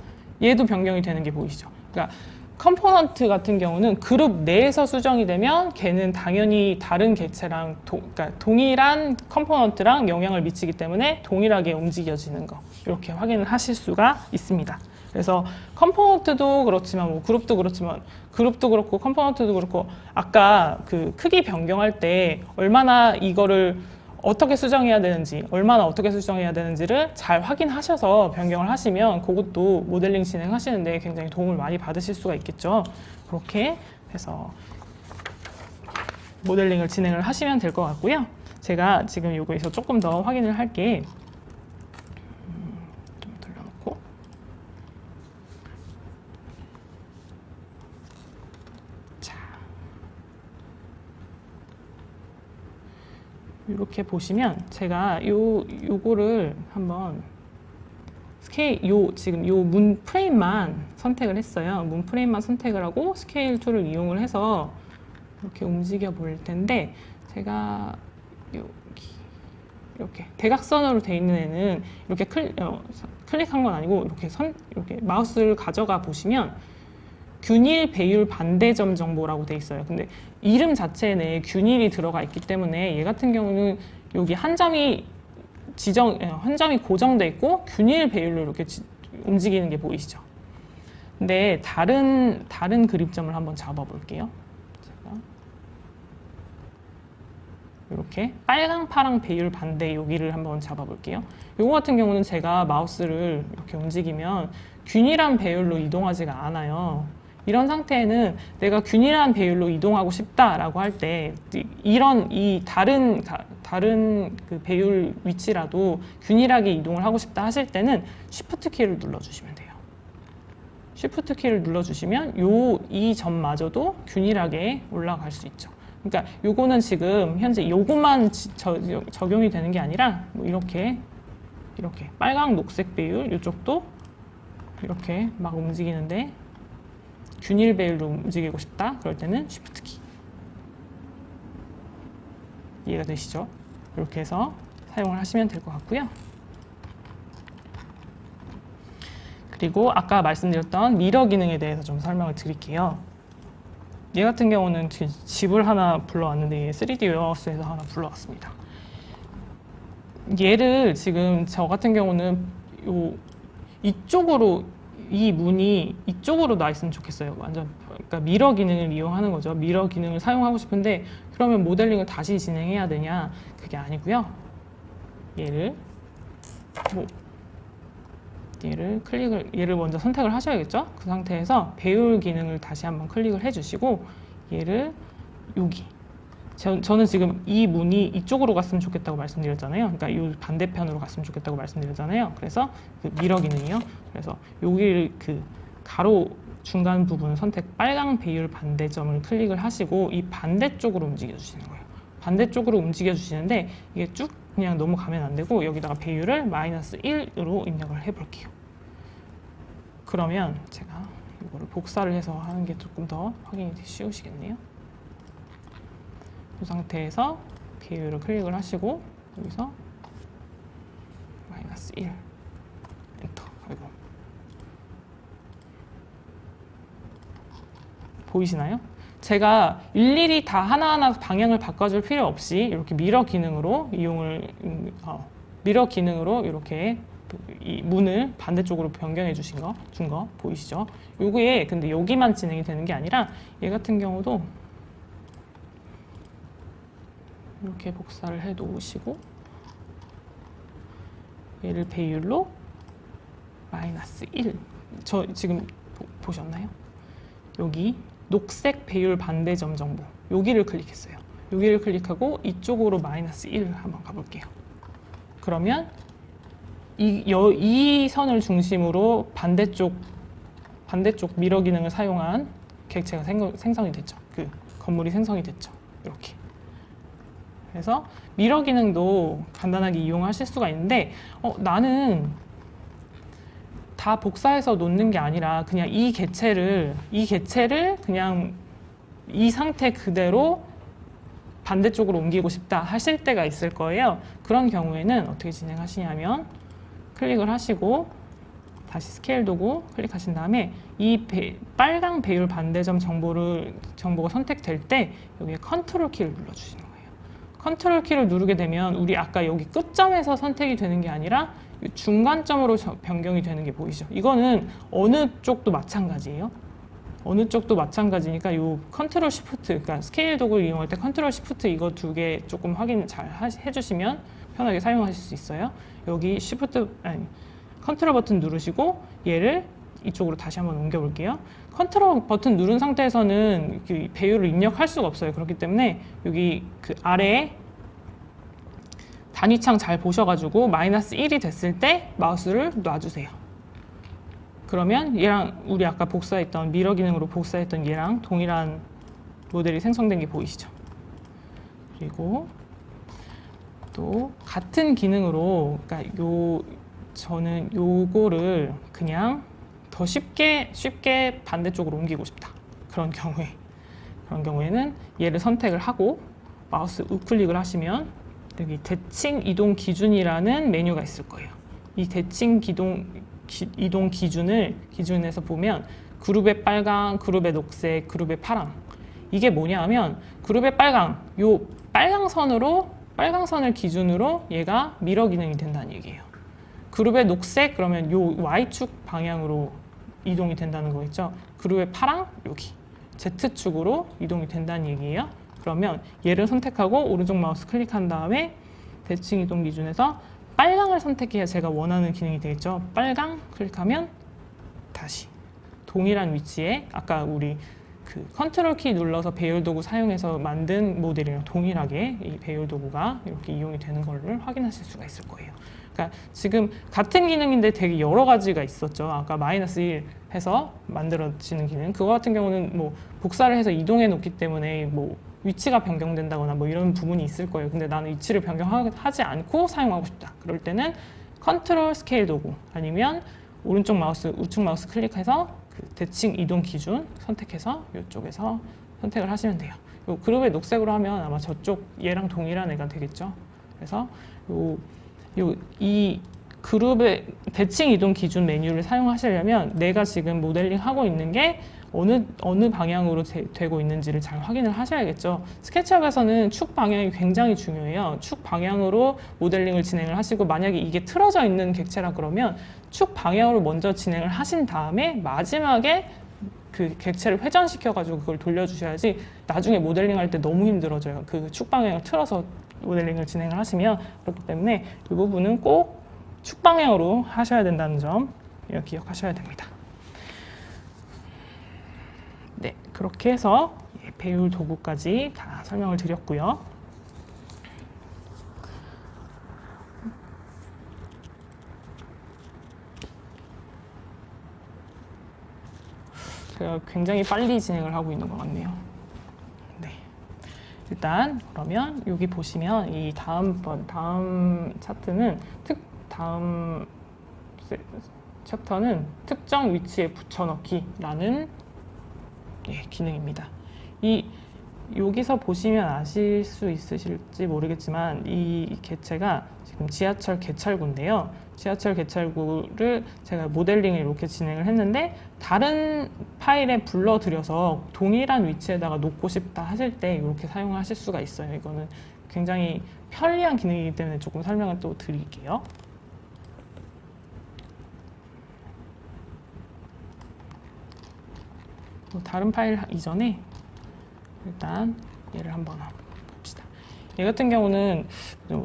얘도 변경이 되는 게 보이시죠. 그러니까 컴포넌트 같은 경우는 그룹 내에서 수정이 되면 걔는 당연히 다른 개체랑 그러니까 동일한 컴포넌트랑 영향을 미치기 때문에 동일하게 움직여지는 거 이렇게 확인을 하실 수가 있습니다. 그래서 컴포넌트도 그렇지만 뭐 그룹도 그렇지만 그룹도 그렇고 컴포넌트도 그렇고 아까 그 크기 변경할 때 얼마나 이거를 어떻게 수정해야 되는지, 얼마나 어떻게 수정해야 되는지를 잘 확인하셔서 변경을 하시면 그것도 모델링 진행하시는데 굉장히 도움을 많이 받으실 수가 있겠죠. 그렇게 해서 모델링을 진행을 하시면 될 것 같고요. 제가 지금 여기에서 조금 더 확인을 할게 좀 돌려놓고 이렇게 보시면 제가 요거를 한번 스케일 지금 요 문 프레임만 선택을 했어요. 문 프레임만 선택을 하고 스케일 툴을 이용을 해서 이렇게 움직여 볼 텐데 제가 이렇게 대각선으로 돼 있는 애는 이렇게 클릭한 건 아니고 이렇게 마우스를 가져가 보시면 균일 배율 반대점 정보라고 돼 있어요. 근데 이름 자체에 내 균일이 들어가 있기 때문에 얘 같은 경우는 여기 한 점이 고정돼 있고 균일 배율로 이렇게 움직이는 게 보이시죠? 근데 다른 그립점을 한번 잡아 볼게요. 제가 이렇게 빨강, 파랑 배율 반대 여기를 한번 잡아 볼게요. 요거 같은 경우는 제가 마우스를 이렇게 움직이면 균일한 배율로 이동하지가 않아요. 이런 상태에는 내가 균일한 배율로 이동하고 싶다라고 할 때 이런 이 다른 그 배율 위치라도 균일하게 이동을 하고 싶다 하실 때는 Shift 키를 눌러주시면 돼요. Shift 키를 눌러주시면 이 점마저도 균일하게 올라갈 수 있죠. 그러니까 요거는 지금 현재 요것만 적용이 되는 게 아니라 뭐 이렇게 빨강 녹색 배율 이쪽도 이렇게 막 움직이는데 균일 배율로 움직이고 싶다 그럴 때는 Shift 키. 이해가 되시죠? 이렇게 해서 사용을 하시면 될 것 같고요. 그리고 아까 말씀드렸던 미러 기능에 대해서 좀 설명을 드릴게요. 얘 같은 경우는 집을 하나 불러왔는데 얘 3D 웨어하우스에서 하나 불러왔습니다. 얘를 지금 저 같은 경우는 이쪽으로 이 문이 이쪽으로 나 있으면 좋겠어요. 완전 그러니까 미러 기능을 이용하는 거죠. 미러 기능을 사용하고 싶은데 그러면 모델링을 다시 진행해야 되냐? 그게 아니고요. 얘를 먼저 선택을 하셔야겠죠? 그 상태에서 배율 기능을 다시 한번 클릭을 해주시고 얘를 여기 저는 지금 이 문이 이쪽으로 갔으면 좋겠다고 말씀드렸잖아요. 그러니까 이 반대편으로 갔으면 좋겠다고 말씀드렸잖아요. 그래서 그 미러 기능이요. 그래서 여기를 그 가로 중간 부분 선택 빨강 배율 반대점을 클릭을 하시고 이 반대쪽으로 움직여 주시는 거예요. 반대쪽으로 움직여 주시는데 이게 쭉 그냥 넘어가면 안 되고 여기다가 배율을 -1으로 입력을 해 볼게요. 그러면 제가 이거를 복사를 해서 하는 게 조금 더 확인이 쉬우시겠네요. 이 상태에서 배율을 클릭을 하시고 여기서 -1 엔터. 아이고. 보이시나요? 제가 일일이 다 하나하나 방향을 바꿔줄 필요 없이 이렇게 미러 기능으로 미러 기능으로 이렇게 이 문을 반대쪽으로 변경해 준 거 보이시죠? 요게 근데 여기만 진행이 되는 게 아니라 얘 같은 경우도 이렇게 복사를 해 놓으시고 얘를 배율로 -1 저 지금 보셨나요? 여기 녹색 배율 반대점 정보 여기를 클릭했어요. 여기를 클릭하고 이쪽으로 -1 한번 가볼게요. 그러면 이 선을 중심으로 반대쪽 미러 기능을 사용한 객체가 생성이 됐죠. 그 건물이 생성이 됐죠. 이렇게. 그래서 미러 기능도 간단하게 이용하실 수가 있는데 나는 다 복사해서 놓는 게 아니라 그냥 이 개체를 그냥 이 상태 그대로 반대쪽으로 옮기고 싶다 하실 때가 있을 거예요. 그런 경우에는 어떻게 진행하시냐면 클릭을 하시고 다시 스케일 도구 클릭하신 다음에 이 빨강 배율 반대점 정보가 선택될 때 여기에 컨트롤 키를 눌러주시는 거예요. 컨트롤 키를 누르게 되면 우리 아까 여기 끝점에서 선택이 되는 게 아니라 중간점으로 변경이 되는 게 보이죠? 이거는 어느 쪽도 마찬가지예요. 어느 쪽도 마찬가지니까 이 컨트롤 시프트, 그러니까 스케일 도구를 이용할 때 컨트롤 시프트 이거 두 개 조금 확인 잘 해주시면 편하게 사용하실 수 있어요. 여기 컨트롤 버튼 누르시고 얘를 이쪽으로 다시 한번 옮겨 볼게요. 컨트롤 버튼 누른 상태에서는 배율을 입력할 수가 없어요. 그렇기 때문에 여기 그 아래에 단위창 잘 보셔가지고 -1이 됐을 때 마우스를 놔주세요. 그러면 얘랑 우리 아까 복사했던 미러 기능으로 복사했던 얘랑 동일한 모델이 생성된 게 보이시죠? 그리고 또 같은 기능으로 그러니까 저는 요거를 그냥 더 쉽게 반대쪽으로 옮기고 싶다. 그런 경우에는 얘를 선택을 하고 마우스 우클릭을 하시면 여기 대칭 이동 기준이라는 메뉴가 있을 거예요. 이 대칭 이동 기준에서 보면 그룹의 빨강, 그룹의 녹색, 그룹의 파랑 이게 뭐냐 하면 그룹의 빨강, 요 빨강선을 기준으로 얘가 미러 기능이 된다는 얘기예요. 그룹의 녹색 그러면 요 Y축 방향으로 이동이 된다는 거겠죠. 그룹의 파랑 여기 Z축으로 이동이 된다는 얘기예요. 그러면 얘를 선택하고 오른쪽 마우스 클릭한 다음에 대칭 이동 기준에서 빨강을 선택해야 제가 원하는 기능이 되겠죠. 빨강 클릭하면 다시 동일한 위치에 아까 우리 그 컨트롤 키 눌러서 배열 도구 사용해서 만든 모델이랑 동일하게 이 배열 도구가 이렇게 이용이 되는 걸 확인하실 수가 있을 거예요. 그러니까 지금 같은 기능인데 되게 여러 가지가 있었죠. 아까 -1 해서 만들어지는 기능. 그거 같은 경우는 뭐 복사를 해서 이동해 놓기 때문에 뭐 위치가 변경된다거나 뭐 이런 부분이 있을 거예요. 근데 나는 위치를 변경하지 않고 사용하고 싶다. 그럴 때는 컨트롤 스케일 도구 아니면 오른쪽 마우스, 우측 마우스 클릭해서 그 대칭 이동 기준 선택해서 이쪽에서 선택을 하시면 돼요. 요 그룹에 녹색으로 하면 아마 저쪽 얘랑 동일한 애가 되겠죠. 그래서 이 그룹의 대칭 이동 기준 메뉴를 사용하시려면 내가 지금 모델링 하고 있는 게 어느 방향으로 되고 있는지를 잘 확인을 하셔야겠죠. 스케치업에서는 축 방향이 굉장히 중요해요. 축 방향으로 모델링을 진행을 하시고 만약에 이게 틀어져 있는 객체라 그러면 축 방향으로 먼저 진행을 하신 다음에 마지막에 그 객체를 회전시켜가지고 그걸 돌려주셔야지 나중에 모델링 할 때 너무 힘들어져요. 그 축 방향을 틀어서 모델링을 진행을 하시면 그렇기 때문에 이 부분은 꼭 축 방향으로 하셔야 된다는 점 기억하셔야 됩니다. 네, 그렇게 해서 배율 도구까지 다 설명을 드렸고요. 제가 굉장히 빨리 진행을 하고 있는 것 같네요. 네, 일단 그러면 여기 보시면 이 다음 차트는 다음 챕터는 특정 위치에 붙여넣기라는 기능입니다. 여기서 보시면 아실 수 있으실지 모르겠지만 이 개체가 지금 지하철 개찰구인데요. 지하철 개찰구를 제가 모델링을 이렇게 진행을 했는데 다른 파일에 불러들여서 동일한 위치에다가 놓고 싶다 하실 때 이렇게 사용하실 수가 있어요. 이거는 굉장히 편리한 기능이기 때문에 조금 설명을 또 드릴게요. 다른 파일 이전에 일단 얘를 한번 봅시다. 얘 같은 경우는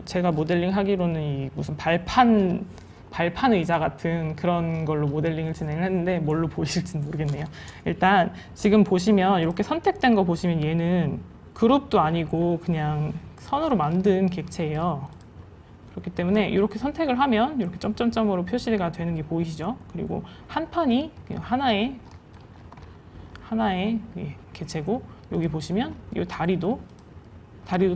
제가 모델링 하기로는 이 무슨 발판 의자 같은 그런 걸로 모델링을 진행을 했는데 뭘로 보이실지는 모르겠네요. 일단 지금 보시면 이렇게 선택된 거 보시면 얘는 그룹도 아니고 그냥 선으로 만든 객체예요. 그렇기 때문에 이렇게 선택을 하면 이렇게 점점점으로 표시가 되는 게 보이시죠? 그리고 한 판이 그냥 하나의 개체고 여기 보시면 이 다리도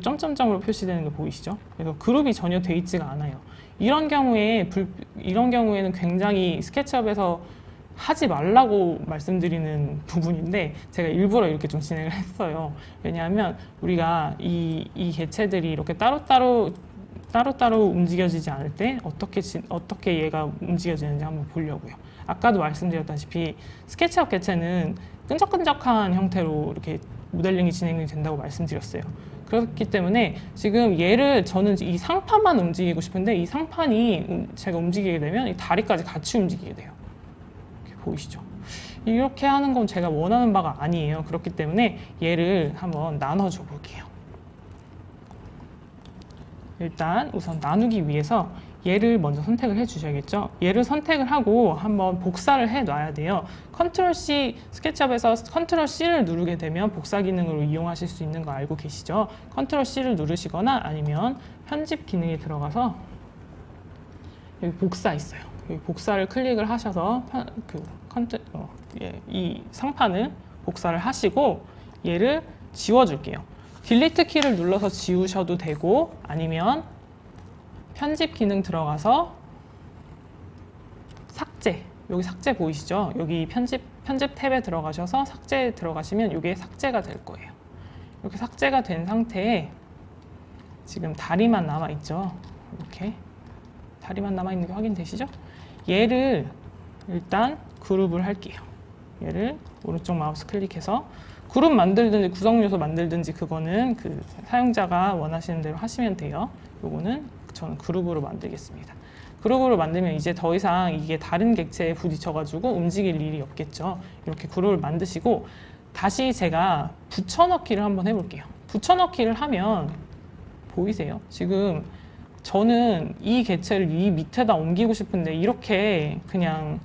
점점점으로 표시되는 게 보이시죠? 그래서 그룹이 전혀 돼 있지가 않아요. 이런 경우에는 굉장히 스케치업에서 하지 말라고 말씀드리는 부분인데 제가 일부러 이렇게 좀 진행을 했어요. 왜냐하면 우리가 이 개체들이 이렇게 따로따로 움직여지지 않을 때 어떻게 얘가 움직여지는지 한번 보려고요. 아까도 말씀드렸다시피 스케치업 개체는 끈적끈적한 형태로 이렇게 모델링이 진행이 된다고 말씀드렸어요. 그렇기 때문에 지금 저는 이 상판만 움직이고 싶은데 이 상판이 제가 움직이게 되면 이 다리까지 같이 움직이게 돼요. 이렇게 보이시죠? 이렇게 하는 건 제가 원하는 바가 아니에요. 그렇기 때문에 얘를 한번 나눠줘 볼게요. 일단 우선 나누기 위해서 얘를 먼저 선택을 해 주셔야겠죠. 얘를 선택을 하고 한번 복사를 해 놔야 돼요. 컨트롤 C, 스케치업에서 컨트롤 C를 누르게 되면 복사 기능으로 이용하실 수 있는 거 알고 계시죠? 컨트롤 C를 누르시거나 아니면 편집 기능에 들어가서 여기 복사 있어요. 여기 복사를 클릭을 하셔서 이 상판을 복사를 하시고 얘를 지워줄게요. 딜리트 키를 눌러서 지우셔도 되고 아니면 편집 기능 들어가서 삭제, 여기 삭제 보이시죠? 여기 편집 탭에 들어가셔서 삭제 들어가시면 이게 삭제가 될 거예요. 이렇게 삭제가 된 상태에 지금 다리만 남아있죠? 이렇게 다리만 남아있는 게 확인되시죠? 얘를 일단 그룹을 할게요. 얘를 오른쪽 마우스 클릭해서 그룹 만들든지 구성 요소 만들든지 그거는 그 사용자가 원하시는 대로 하시면 돼요. 요거는 저는 그룹으로 만들겠습니다. 그룹으로 만들면 이제 더 이상 이게 다른 객체에 부딪혀가지고 움직일 일이 없겠죠. 이렇게 그룹을 만드시고 다시 제가 붙여넣기를 한번 해볼게요. 붙여넣기를 하면 보이세요? 지금 저는 이 개체를 이 밑에다 옮기고 싶은데 이렇게 그냥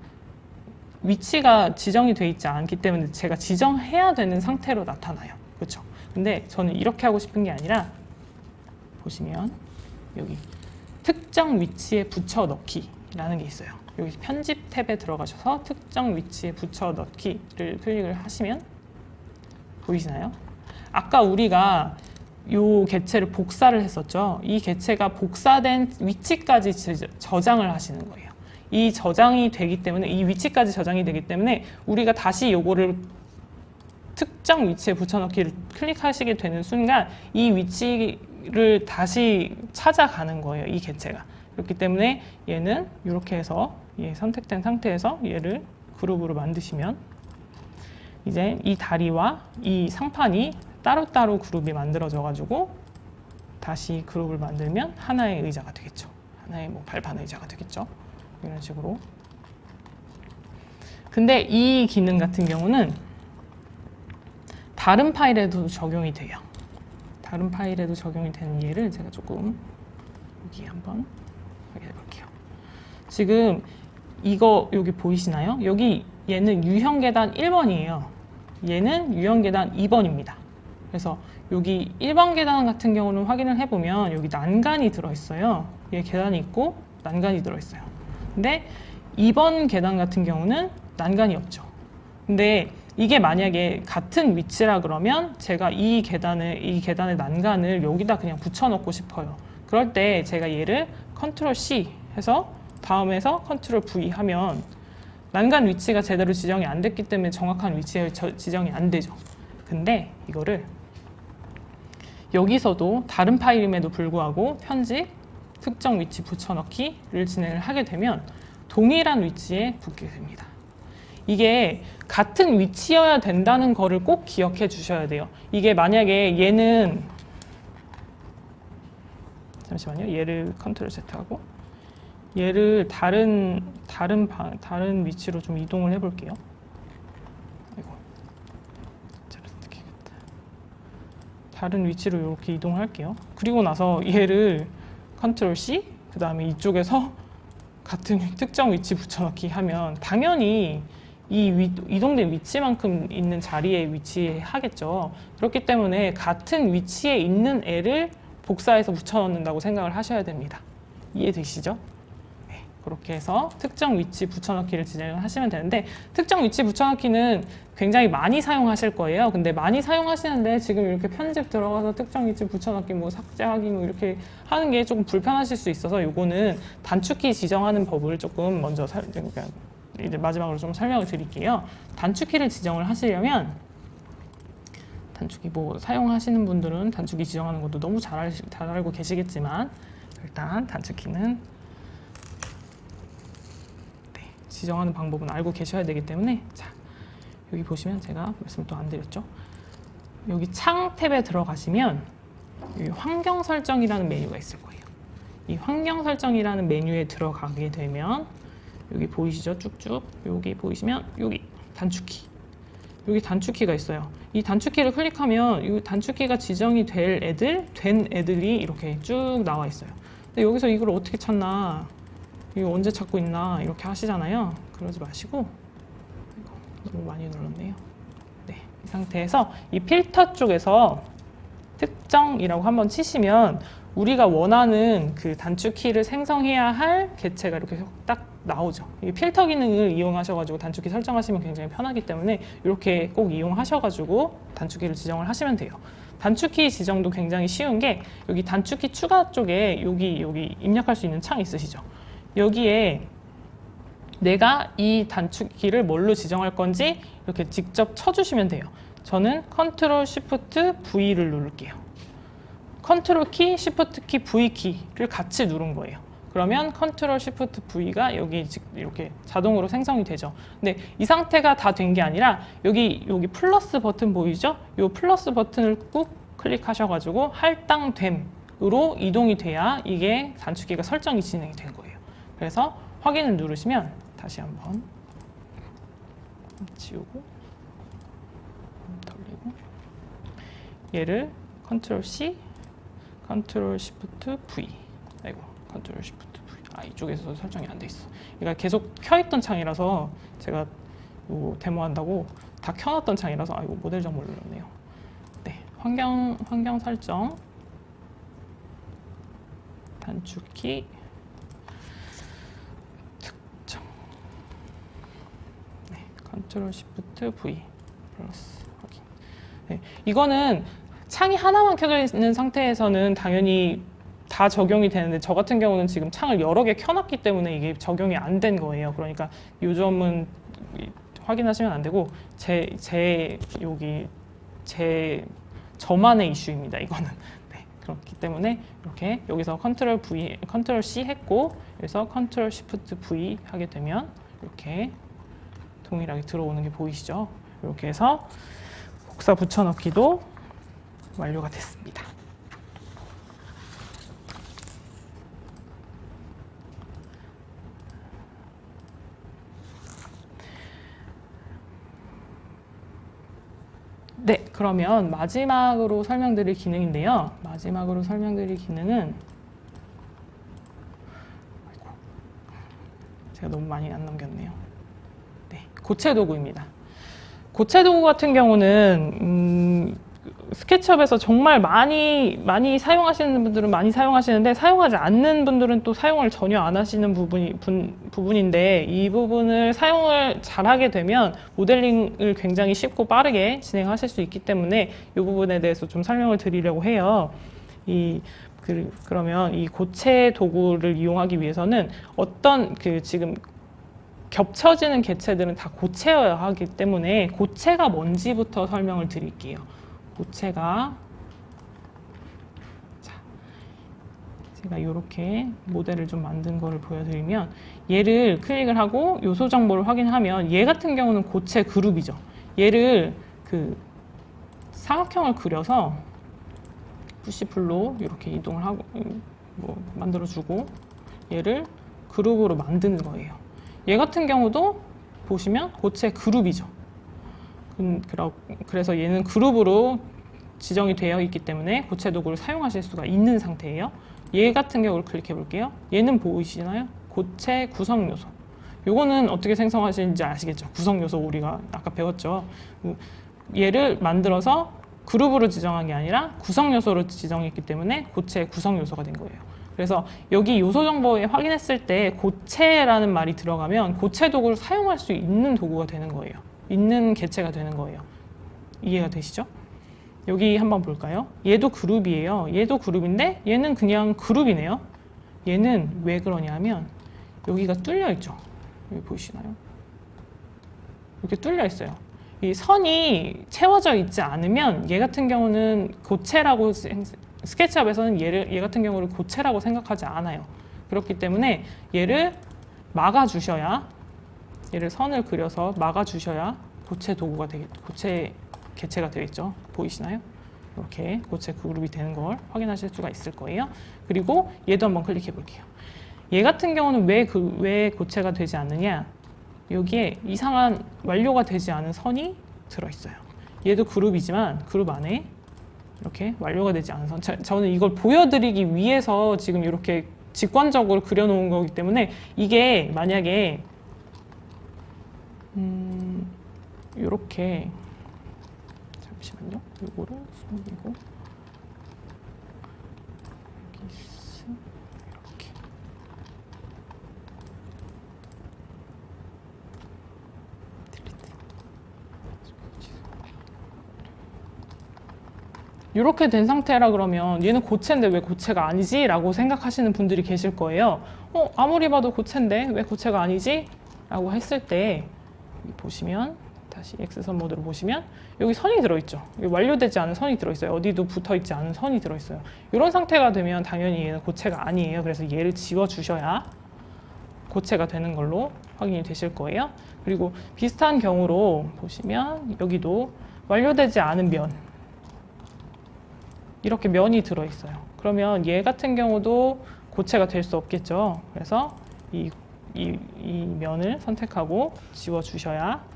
위치가 지정이 돼 있지 않기 때문에 제가 지정해야 되는 상태로 나타나요. 그렇죠? 근데 저는 이렇게 하고 싶은 게 아니라 보시면 여기 특정 위치에 붙여 넣기라는 게 있어요. 여기 편집 탭에 들어가셔서 특정 위치에 붙여 넣기를 클릭을 하시면 보이시나요? 아까 우리가 이 개체를 복사를 했었죠. 이 개체가 복사된 위치까지 저장을 하시는 거예요. 이 저장이 되기 때문에 이 위치까지 저장이 되기 때문에 우리가 다시 요거를 특정 위치에 붙여넣기를 클릭하시게 되는 순간 이 위치를 다시 찾아가는 거예요. 이 개체가. 그렇기 때문에 얘는 이렇게 해서 선택된 상태에서 얘를 그룹으로 만드시면 이제 이 다리와 이 상판이 따로따로 그룹이 만들어져 가지고 다시 그룹을 만들면 하나의 의자가 되겠죠. 하나의 뭐 발판 의자가 되겠죠. 이런 식으로. 근데 이 기능 같은 경우는 다른 파일에도 적용이 돼요. 다른 파일에도 적용이 되는 예를 제가 조금 여기 한번 확인해 볼게요. 지금 이거 여기 보이시나요? 여기 얘는 유형 계단 1번이에요. 얘는 유형 계단 2번입니다. 그래서 여기 1번 계단 같은 경우는 확인을 해보면 여기 난간이 들어있어요. 얘 계단이 있고 난간이 들어있어요. 근데 2번 계단 같은 경우는 난간이 없죠. 근데 이게 만약에 같은 위치라 그러면 제가 이 계단의 난간을 여기다 그냥 붙여넣고 싶어요. 그럴 때 제가 얘를 컨트롤 C 해서 다음에서 컨트롤 V 하면 난간 위치가 제대로 지정이 안 됐기 때문에 정확한 위치에 지정이 안 되죠. 근데 이거를 여기서도 다른 파일임에도 불구하고 편집, 특정 위치 붙여넣기를 진행을 하게 되면 동일한 위치에 붙게 됩니다. 이게 같은 위치여야 된다는 거를 꼭 기억해 주셔야 돼요. 이게 만약에 얘는 잠시만요. 얘를 컨트롤 Z하고 얘를 다른 위치로 좀 이동을 해볼게요. 아이고, 다른 위치로 이렇게 이동할게요. 그리고 나서 얘를 컨트롤 C, 그 다음에 이쪽에서 같은 특정 위치 붙여넣기 하면 당연히 이 이동된 위치만큼 있는 자리에 위치하겠죠. 그렇기 때문에 같은 위치에 있는 애를 복사해서 붙여넣는다고 생각을 하셔야 됩니다. 이해되시죠? 네, 그렇게 해서 특정 위치 붙여넣기를 진행을 하시면 되는데 특정 위치 붙여넣기는 굉장히 많이 사용하실 거예요. 근데 많이 사용하시는데 지금 이렇게 편집 들어가서 특정 위치 붙여넣기 뭐 삭제하기 뭐 이렇게 하는 게 조금 불편하실 수 있어서 요거는 단축키 지정하는 법을 조금 먼저 그러니까 이제 마지막으로 좀 설명을 드릴게요. 단축키를 지정을 하시려면 단축키 뭐 사용하시는 분들은 단축키 지정하는 것도 너무 잘 알고 계시겠지만 일단 단축키는 지정하는 방법은 알고 계셔야 되기 때문에 자 여기 보시면 제가 말씀 또 안 드렸죠. 여기 창 탭에 들어가시면 여기 환경 설정이라는 메뉴가 있을 거예요. 이 환경 설정이라는 메뉴에 들어가게 되면 여기 보이시죠? 쭉쭉 여기 보이시면 여기 단축키 여기 단축키가 있어요. 이 단축키를 클릭하면 이 단축키가 지정이 된 애들이 이렇게 쭉 나와 있어요. 근데 여기서 이걸 어떻게 찾나 이거 언제 찾고 있나 이렇게 하시잖아요. 그러지 마시고 너무 많이 눌렀네요. 네, 이 상태에서 이 필터 쪽에서 특정이라고 한번 치시면 우리가 원하는 그 단축키를 생성해야 할 개체가 이렇게 딱 나오죠. 이 필터 기능을 이용하셔가지고 단축키 설정하시면 굉장히 편하기 때문에 이렇게 꼭 이용하셔가지고 단축키를 지정을 하시면 돼요. 단축키 지정도 굉장히 쉬운 게 여기 단축키 추가 쪽에 여기 입력할 수 있는 창 있으시죠? 여기에 내가 이 단축키를 뭘로 지정할 건지 이렇게 직접 쳐주시면 돼요. 저는 컨트롤 쉬프트 V를 누를게요. 컨트롤 키, 쉬프트 키, V 키를 같이 누른 거예요. 그러면 컨트롤 쉬프트 V가 여기 이렇게 자동으로 생성이 되죠. 근데 이 상태가 다 된 게 아니라 여기 플러스 버튼 보이죠? 이 플러스 버튼을 꾹 클릭하셔가지고 할당됨으로 이동이 돼야 이게 단축키가 설정이 진행이 된 거예요. 그래서 확인을 누르시면 다시 한번 지우고 돌리고 얘를 컨트롤 C, 컨트롤 쉬프트 V 아이고 컨트롤 쉬프트 V 이쪽에서 설정이 안 돼 있어. 그러니까 계속 켜있던 창이라서 제가 요 데모한다고 다 켜놨던 창이라서 이거 모델 정보를 눌렀네요. 네, 환경 설정, 단축키, 특정. 네, 컨트롤 시프트 V 플러스 확인. 네, 이거는 창이 하나만 켜져 있는 상태에서는 당연히 다 적용이 되는데 저 같은 경우는 지금 창을 여러 개 켜놨기 때문에 이게 적용이 안 된 거예요. 그러니까 이 점은 확인하시면 안 되고 제 저만의 이슈입니다. 이거는. 네, 그렇기 때문에 이렇게 여기서 컨트롤 V, 컨트롤 C 했고 여기서 컨트롤 시프트 V 하게 되면 이렇게 동일하게 들어오는 게 보이시죠? 이렇게 해서 복사 붙여넣기도 완료가 됐습니다. 네, 그러면 마지막으로 설명드릴 기능인데요. 마지막으로 설명드릴 기능은 제가 너무 많이 안 남겼네요. 네, 고체 도구입니다. 고체 도구 같은 경우는 스케치업에서 정말 많이 사용하시는 분들은 많이 사용하시는데 사용하지 않는 분들은 또 사용을 전혀 안 하시는 부분인데 이 부분을 사용을 잘하게 되면 모델링을 굉장히 쉽고 빠르게 진행하실 수 있기 때문에 이 부분에 대해서 좀 설명을 드리려고 해요. 그러면 이 고체 도구를 이용하기 위해서는 어떤 지금 겹쳐지는 개체들은 다 고체여야 하기 때문에 고체가 뭔지부터 설명을 드릴게요. 고체가, 자, 제가 이렇게 모델을 좀 만든 거를 보여드리면 얘를 클릭을 하고 요소 정보를 확인하면 얘 같은 경우는 고체 그룹이죠. 얘를 사각형을 그려서 푸시풀로 이렇게 이동을 하고 만들어주고 얘를 그룹으로 만드는 거예요. 얘 같은 경우도 보시면 고체 그룹이죠. 그래서 얘는 그룹으로 지정이 되어 있기 때문에 고체 도구를 사용하실 수가 있는 상태예요. 얘 같은 경우를 클릭해 볼게요. 얘는 보이시나요? 고체 구성 요소. 요거는 어떻게 생성하시는지 아시겠죠? 구성 요소 우리가 아까 배웠죠. 얘를 만들어서 그룹으로 지정한 게 아니라 구성 요소로 지정했기 때문에 고체 구성 요소가 된 거예요. 그래서 여기 요소 정보에 확인했을 때 고체라는 말이 들어가면 고체 도구를 사용할 수 있는 도구가 되는 거예요. 있는 개체가 되는 거예요. 이해가 되시죠? 여기 한번 볼까요? 얘도 그룹이에요. 얘도 그룹인데 얘는 그냥 그룹이네요. 얘는 왜 그러냐면 여기가 뚫려 있죠. 여기 보이시나요? 이렇게 뚫려 있어요. 이 선이 채워져 있지 않으면 얘 같은 경우는 고체라고 스케치업에서는 얘 같은 경우를 고체라고 생각하지 않아요. 그렇기 때문에 얘를 막아주셔야 얘를 선을 그려서 막아주셔야 고체 도구가 고체 개체가 되겠죠. 보이시나요? 이렇게 고체 그룹이 되는 걸 확인하실 수가 있을 거예요. 그리고 얘도 한번 클릭해 볼게요. 얘 같은 경우는 왜 고체가 되지 않느냐? 여기에 이상한 완료가 되지 않은 선이 들어있어요. 얘도 그룹이지만 그룹 안에 이렇게 완료가 되지 않은 선. 저는 이걸 보여드리기 위해서 지금 이렇게 직관적으로 그려놓은 거기 때문에 이게 만약에 이렇게 잠시만요. 이거를 숨기고 이렇게 이렇게 된 상태라 그러면 얘는 고체인데 왜 고체가 아니지? 라고 생각하시는 분들이 계실 거예요. 아무리 봐도 고체인데 왜 고체가 아니지? 라고 했을 때 여기 보시면 다시 X선 모드로 보시면 여기 선이 들어있죠. 여기 완료되지 않은 선이 들어있어요. 어디도 붙어있지 않은 선이 들어있어요. 이런 상태가 되면 당연히 얘는 고체가 아니에요. 그래서 얘를 지워주셔야 고체가 되는 걸로 확인이 되실 거예요. 그리고 비슷한 경우로 보시면 여기도 완료되지 않은 면 이렇게 면이 들어있어요. 그러면 얘 같은 경우도 고체가 될 수 없겠죠. 그래서 이 면을 선택하고 지워주셔야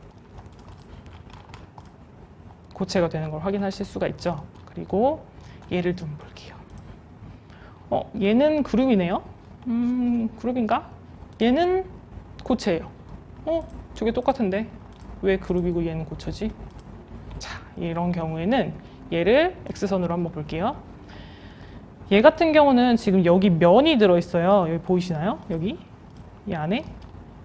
고체가 되는 걸 확인하실 수가 있죠. 그리고 얘를 좀 볼게요. 얘는 그룹이네요. 그룹인가? 얘는 고체예요. 두 개 똑같은데 왜 그룹이고 얘는 고체지? 자, 이런 경우에는 얘를 X선으로 한번 볼게요. 얘 같은 경우는 지금 여기 면이 들어있어요. 여기 보이시나요? 여기 이 안에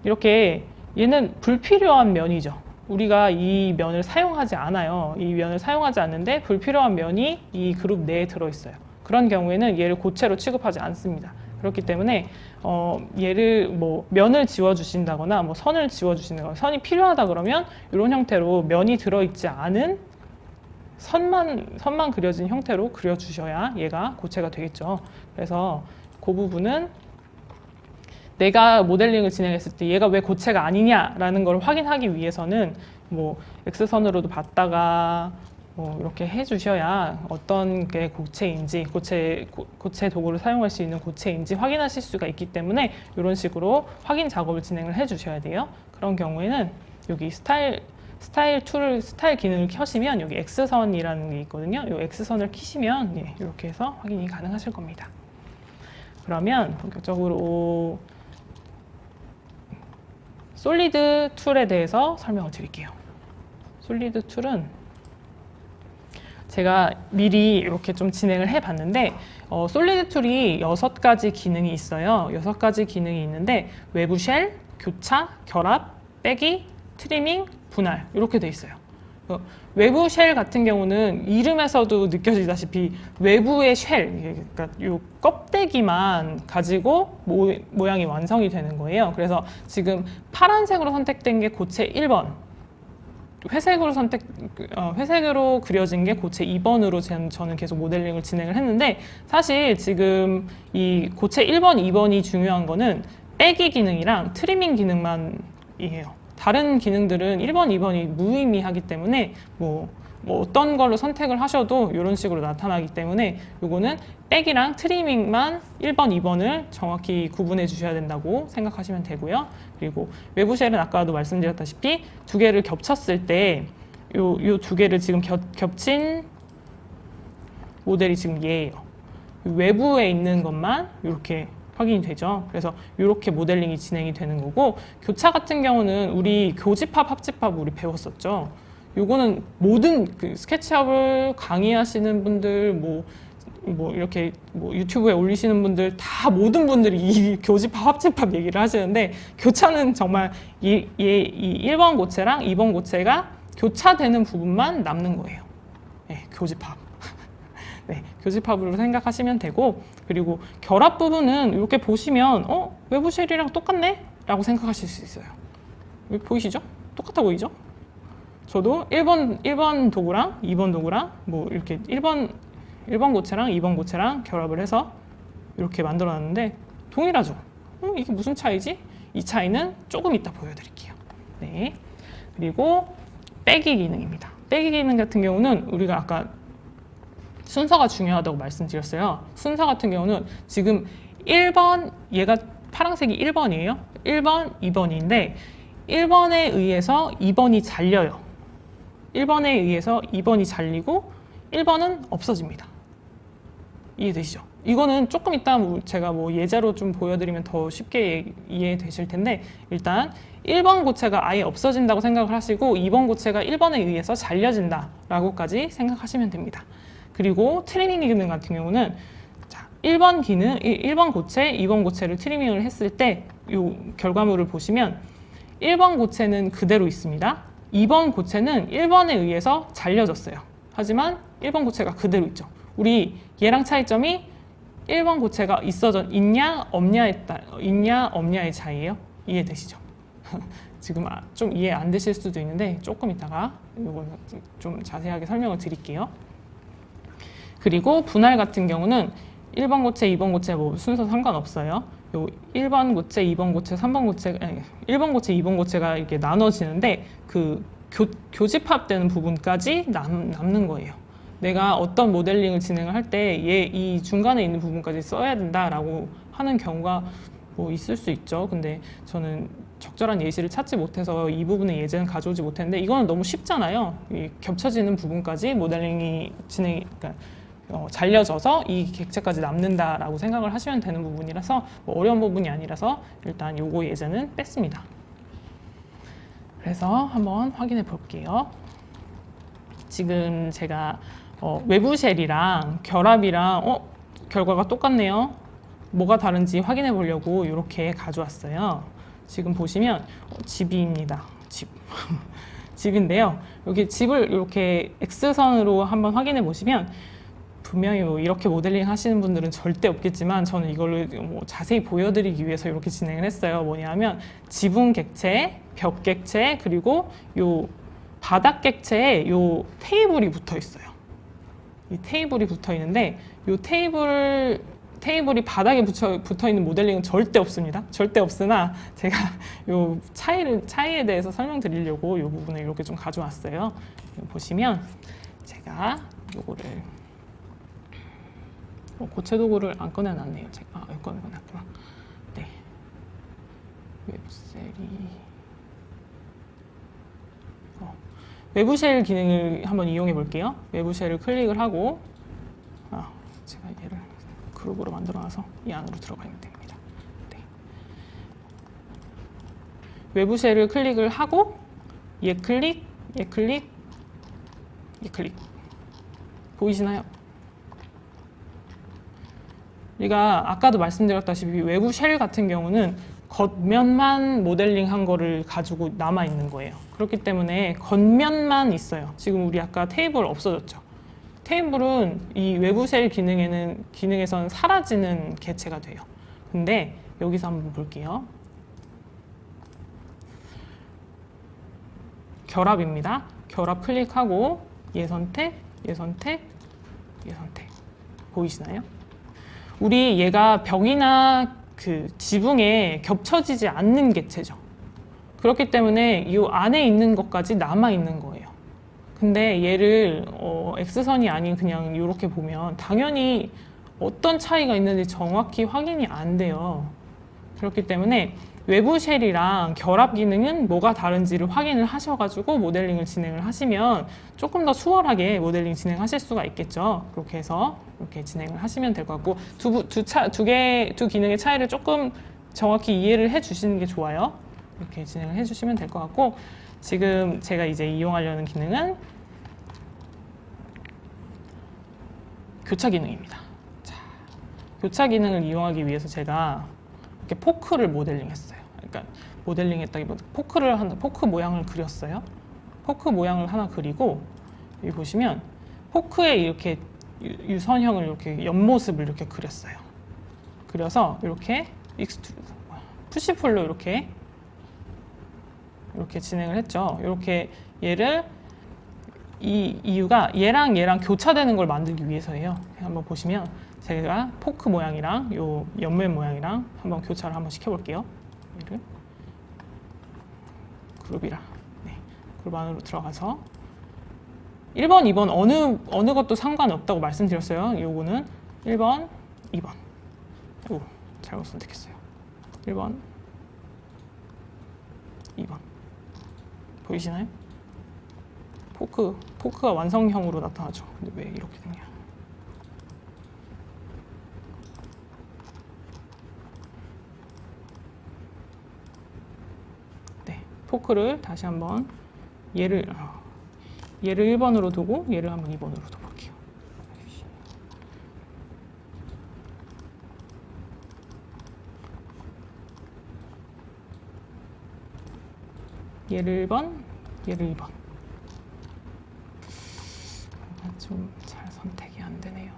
이렇게 얘는 불필요한 면이죠. 우리가 이 면을 사용하지 않아요. 이 면을 사용하지 않는데 불필요한 면이 이 그룹 내에 들어있어요. 그런 경우에는 얘를 고체로 취급하지 않습니다. 그렇기 때문에 얘를 뭐 면을 지워주신다거나 뭐 선을 지워주신다거나 선이 필요하다 그러면 이런 형태로 면이 들어있지 않은 선만 그려진 형태로 그려주셔야 얘가 고체가 되겠죠. 그래서 그 부분은 내가 모델링을 진행했을 때 얘가 왜 고체가 아니냐라는 걸 확인하기 위해서는 뭐 X선으로도 봤다가 뭐 이렇게 해주셔야 어떤 게 고체인지 고체 도구를 사용할 수 있는 고체인지 확인하실 수가 있기 때문에 이런 식으로 확인 작업을 진행을 해주셔야 돼요. 그런 경우에는 여기 스타일 기능을 켜시면 여기 X선이라는 게 있거든요. 이 X선을 키시면 예, 이렇게 해서 확인이 가능하실 겁니다. 그러면 본격적으로 솔리드 툴에 대해서 설명을 드릴게요. 솔리드 툴은 제가 미리 이렇게 좀 진행을 해봤는데 솔리드 툴이 6가지 기능이 있어요. 6가지 기능이 있는데 외부 쉘, 교차, 결합, 빼기, 트리밍, 분할 이렇게 돼 있어요. 외부 쉘 같은 경우는 이름에서도 느껴지다시피 외부의 쉘, 그러니까 이 껍데기만 가지고 모양이 완성이 되는 거예요. 그래서 지금 파란색으로 선택된 게 고체 1번, 회색으로 그려진 게 고체 2번으로 저는 계속 모델링을 진행을 했는데 사실 지금 이 고체 1번, 2번이 중요한 거는 빼기 기능이랑 트리밍 기능만이에요. 다른 기능들은 1번, 2번이 무의미하기 때문에 뭐 어떤 걸로 선택을 하셔도 이런 식으로 나타나기 때문에 요거는 빼기랑 트리밍만 1번, 2번을 정확히 구분해 주셔야 된다고 생각하시면 되고요. 그리고 외부 쉘은 아까도 말씀드렸다시피 두 개를 겹쳤을 때 요 두 개를 지금 겹친 모델이 지금 얘예요. 외부에 있는 것만 이렇게 확인이 되죠. 그래서 이렇게 모델링이 진행이 되는 거고 교차 같은 경우는 우리 교집합, 합집합 우리 배웠었죠. 요거는 모든 그 스케치업을 강의하시는 분들 뭐 이렇게 뭐 유튜브에 올리시는 분들 다 모든 분들이 이 교집합, 합집합 얘기를 하시는데 교차는 정말 이 1번 고체랑 2번 고체가 교차되는 부분만 남는 거예요. 네, 교집합. 네, 교집합으로 생각하시면 되고 그리고 결합 부분은 이렇게 보시면 외부 쉘이랑 똑같네? 라고 생각하실 수 있어요. 여기 보이시죠? 똑같아 보이죠? 저도 1번 도구랑 2번 도구랑 뭐 이렇게 1번 고체랑 2번 고체랑 결합을 해서 이렇게 만들어 놨는데 동일하죠? 이게 무슨 차이지? 이 차이는 조금 이따 보여드릴게요. 네. 그리고 빼기 기능입니다. 빼기 기능 같은 경우는 우리가 아까 순서가 중요하다고 말씀드렸어요. 순서 같은 경우는 지금 1번, 얘가 파란색이 1번이에요. 1번, 2번인데 1번에 의해서 2번이 잘려요. 1번에 의해서 2번이 잘리고 1번은 없어집니다. 이해되시죠? 이거는 조금 이따 제가 뭐 예제로 좀 보여드리면 더 쉽게 이해되실 텐데 일단 1번 고체가 아예 없어진다고 생각을 하시고 2번 고체가 1번에 의해서 잘려진다라고까지 생각하시면 됩니다. 그리고 트리밍 기능 같은 경우는 1번 고체, 2번 고체를 트리밍을 했을 때 이 결과물을 보시면 1번 고체는 그대로 있습니다. 2번 고체는 1번에 의해서 잘려졌어요. 하지만 1번 고체가 그대로 있죠. 우리 얘랑 차이점이 1번 고체가 있냐 없냐의 차이예요. 이해되시죠? 지금 좀 이해 안 되실 수도 있는데 조금 이따가 이거 좀 자세하게 설명을 드릴게요. 그리고 분할 같은 경우는 1번 고체, 2번 고체 뭐 순서 상관없어요. 요 1번 고체, 2번 고체, 3번 고체, 1번 고체, 2번 고체가 이렇게 나눠지는데 그 교집합되는 부분까지 남는 거예요. 내가 어떤 모델링을 진행을 할 때 이 중간에 있는 부분까지 써야 된다라고 하는 경우가 뭐 있을 수 있죠. 근데 저는 적절한 예시를 찾지 못해서 이 부분의 예제는 가져오지 못했는데 이거는 너무 쉽잖아요. 이 겹쳐지는 부분까지 모델링이 그러니까 잘려져서 이 객체까지 남는다라고 생각을 하시면 되는 부분이라서 뭐 어려운 부분이 아니라서 일단 요거 예제는 뺐습니다. 그래서 한번 확인해 볼게요. 지금 제가 외부 쉘이랑 결합이랑 결과가 똑같네요. 뭐가 다른지 확인해 보려고 이렇게 가져왔어요. 지금 보시면 집입니다. 집. 집인데요. 여기 집을 이렇게 X선으로 한번 확인해 보시면 분명히 뭐 이렇게 모델링 하시는 분들은 절대 없겠지만 저는 이걸 뭐 자세히 보여드리기 위해서 이렇게 진행을 했어요. 뭐냐면 지붕 객체, 벽 객체, 그리고 요 바닥 객체에 요 테이블이 붙어 있어요. 이 테이블이 붙어 있는데 요 테이블이 바닥에 붙어 있는 모델링은 절대 없습니다. 절대 없으나 제가 요 차이에 대해서 설명드리려고 요 부분을 이렇게 좀 가져왔어요. 보시면 제가 요거를 고체 도구를 안 꺼내놨네요. 제가 꺼내놨구나. 네, 웹셀이 외부 쉘 기능을 한번 이용해 볼게요. 외부 쉘을 클릭을 하고 제가 얘를 그룹으로 만들어놔서 이 안으로 들어가면 됩니다. 네. 외부 쉘을 클릭을 하고 얘 클릭, 얘 클릭, 얘 클릭 보이시나요? 우리가 아까도 말씀드렸다시피 외부 쉘 같은 경우는 겉면만 모델링한 거를 가지고 남아 있는 거예요. 그렇기 때문에 겉면만 있어요. 지금 우리 아까 테이블 없어졌죠. 테이블은 이 외부 쉘 기능에선 사라지는 개체가 돼요. 근데 여기서 한번 볼게요. 결합입니다. 결합 클릭하고 얘 선택, 얘 선택, 얘 선택. 보이시나요? 우리 얘가 벽이나 그 지붕에 겹쳐지지 않는 개체죠. 그렇기 때문에 이 안에 있는 것까지 남아 있는 거예요. 근데 얘를 X선이 아닌 그냥 이렇게 보면 당연히 어떤 차이가 있는지 정확히 확인이 안 돼요. 그렇기 때문에 외부 쉘이랑 결합 기능은 뭐가 다른지를 확인을 하셔가지고 모델링을 진행을 하시면 조금 더 수월하게 모델링 진행하실 수가 있겠죠. 그렇게 해서 이렇게 진행을 하시면 될 것 같고 두 기능의 차이를 조금 정확히 이해를 해주시는 게 좋아요. 이렇게 진행을 해주시면 될 것 같고 지금 제가 이제 이용하려는 기능은 교차 기능입니다. 자, 교차 기능을 이용하기 위해서 제가 이렇게 포크를 모델링했어요. 그러니까 모델링했다기보다 포크 모양을 그렸어요. 포크 모양을 하나 그리고 여기 보시면 포크에 이렇게 유선형을 이렇게 옆모습을 이렇게 그렸어요. 그려서 이렇게 푸시풀로 이렇게 진행을 했죠. 이렇게 얘를 이 이유가 얘랑 교차되는 걸 만들기 위해서예요. 한번 보시면 제가 포크 모양이랑 요 옆면 모양이랑 한번 교차를 한번 시켜볼게요. 얘를 그룹이랑 그룹 안으로 들어가서 1번, 2번 어느 것도 상관없다고 말씀드렸어요. 요거는 1번, 2번. 오, 잘못 선택했어요. 1번, 2번. 보이시나요? 포크가 완성형으로 나타나죠. 근데 왜 이렇게 되냐? 네, 포크를 다시 한번 얘를 1번으로 두고 얘를 한번 2번으로 둬볼게요. 얘를 1번, 얘를 2번. 좀 잘 선택이 안 되네요.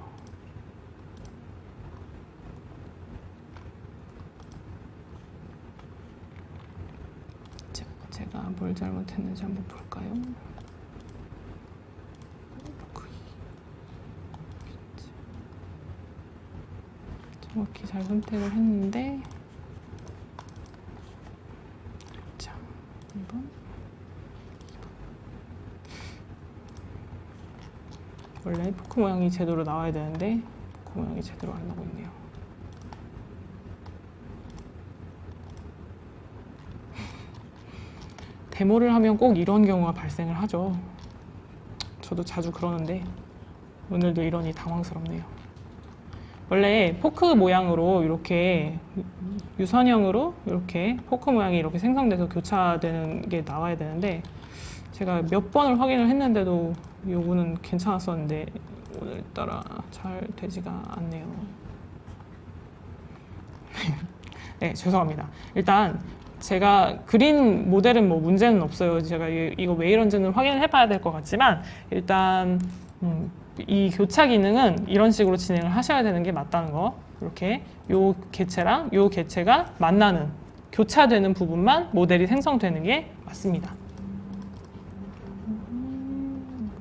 제가 뭘 잘못했는지 한번 볼까요? 정확히 잘 선택을 했는데 자, 2번 원래 포크 모양이 제대로 나와야 되는데 포크 모양이 제대로 안 나오고 있네요. 데모를 하면 꼭 이런 경우가 발생을 하죠. 저도 자주 그러는데 오늘도 이러니 당황스럽네요. 원래 포크 모양으로 이렇게 유선형으로 이렇게 포크 모양이 이렇게 생성돼서 교차되는 게 나와야 되는데 제가 몇 번을 확인을 했는데도 요거는 괜찮았었는데 오늘따라 잘 되지가 않네요. 네, 죄송합니다. 일단 제가 그린 모델은 뭐 문제는 없어요. 제가 이거 왜 이런지는 확인을 해봐야 될 것 같지만 일단 이 교차 기능은 이런 식으로 진행을 하셔야 되는 게 맞다는 거. 이렇게 요 개체랑 요 개체가 만나는 교차되는 부분만 모델이 생성되는 게 맞습니다.